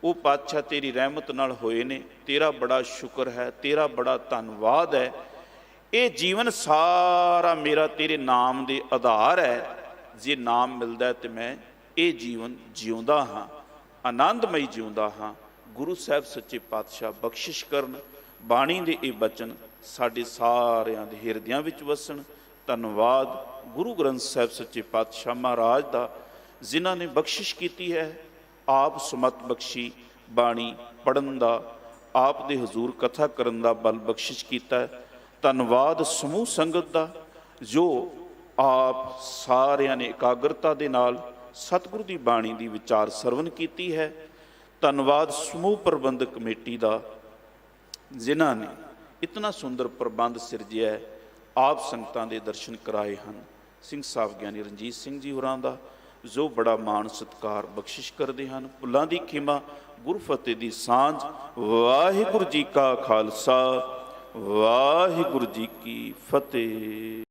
ਉਹ ਪਾਤਸ਼ਾਹ ਤੇਰੀ ਰਹਿਮਤ ਨਾਲ ਹੋਏ ਨੇ। ਤੇਰਾ ਬੜਾ ਸ਼ੁਕਰ ਹੈ, ਤੇਰਾ ਬੜਾ ਧੰਨਵਾਦ ਹੈ। ਇਹ ਜੀਵਨ ਸਾਰਾ ਮੇਰਾ ਤੇਰੇ ਨਾਮ ਦੇ ਆਧਾਰ ਹੈ। ਜੇ ਨਾਮ ਮਿਲਦਾ ਤੇ ਮੈਂ ਇਹ ਜੀਵਨ ਜਿਉਂਦਾ ਹਾਂ, ਆਨੰਦਮਈ ਜਿਉਂਦਾ ਹਾਂ। ਗੁਰੂ ਸਾਹਿਬ ਸੱਚੇ ਪਾਤਸ਼ਾਹ ਬਖਸ਼ਿਸ਼ ਕਰਨ, ਬਾਣੀ ਦੇ ਇਹ ਬਚਨ ਸਾਡੇ ਸਾਰਿਆਂ ਦੇ ਹਿਰਦਿਆਂ ਵਿੱਚ ਵਸਣ। ਧੰਨਵਾਦ ਗੁਰੂ ਗ੍ਰੰਥ ਸਾਹਿਬ ਸੱਚੇ ਪਾਤਸ਼ਾਹ ਮਹਾਰਾਜ ਦਾ, ਜਿਨ੍ਹਾਂ ਨੇ ਬਖਸ਼ਿਸ਼ ਕੀਤੀ ਹੈ, ਆਪ ਸੁਮਤ ਬਖਸ਼ੀ ਬਾਣੀ ਪੜ੍ਹਨ ਦਾ, ਆਪ ਦੇ ਹਜ਼ੂਰ ਕਥਾ ਕਰਨ ਦਾ ਬਲ ਬਖਸ਼ਿਸ਼ ਕੀਤਾ ਹੈ। ਧੰਨਵਾਦ ਸਮੂਹ ਸੰਗਤ ਦਾ ਜੋ ਆਪ ਸਾਰਿਆਂ ਨੇ ਇਕਾਗਰਤਾ ਦੇ ਨਾਲ ਸਤਿਗੁਰੂ ਦੀ ਬਾਣੀ ਦੀ ਵਿਚਾਰ ਸਰਵਨ ਕੀਤੀ ਹੈ। ਧੰਨਵਾਦ ਸਮੂਹ ਪ੍ਰਬੰਧਕ ਕਮੇਟੀ ਦਾ ਜਿਨ੍ਹਾਂ ਨੇ ਇਤਨਾ ਸੁੰਦਰ ਪ੍ਰਬੰਧ ਸਿਰਜਿਆ ਹੈ, ਆਪ ਸੰਗਤਾਂ ਦੇ ਦਰਸ਼ਨ ਕਰਾਏ ਹਨ। ਸਿੰਘ ਸਾਹਿਬ ਗਿਆਨੀ ਰਣਜੀਤ ਸਿੰਘ ਜੀ ਹੋਰਾਂ ਦਾ ਜੋ ਬੜਾ ਮਾਣ ਸਤਿਕਾਰ ਬਖਸ਼ਿਸ਼ ਕਰਦੇ ਹਨ। ਭੁੱਲਾਂ ਦੀ ਖਿਮਾ, ਗੁਰੂ ਫਤਿਹ ਦੀ ਸਾਂਝ। ਵਾਹਿਗੁਰੂ ਜੀ ਕਾ ਖਾਲਸਾ, ਵਾਹਿਗੁਰੂ ਜੀ ਕੀ ਫਤਿਹ।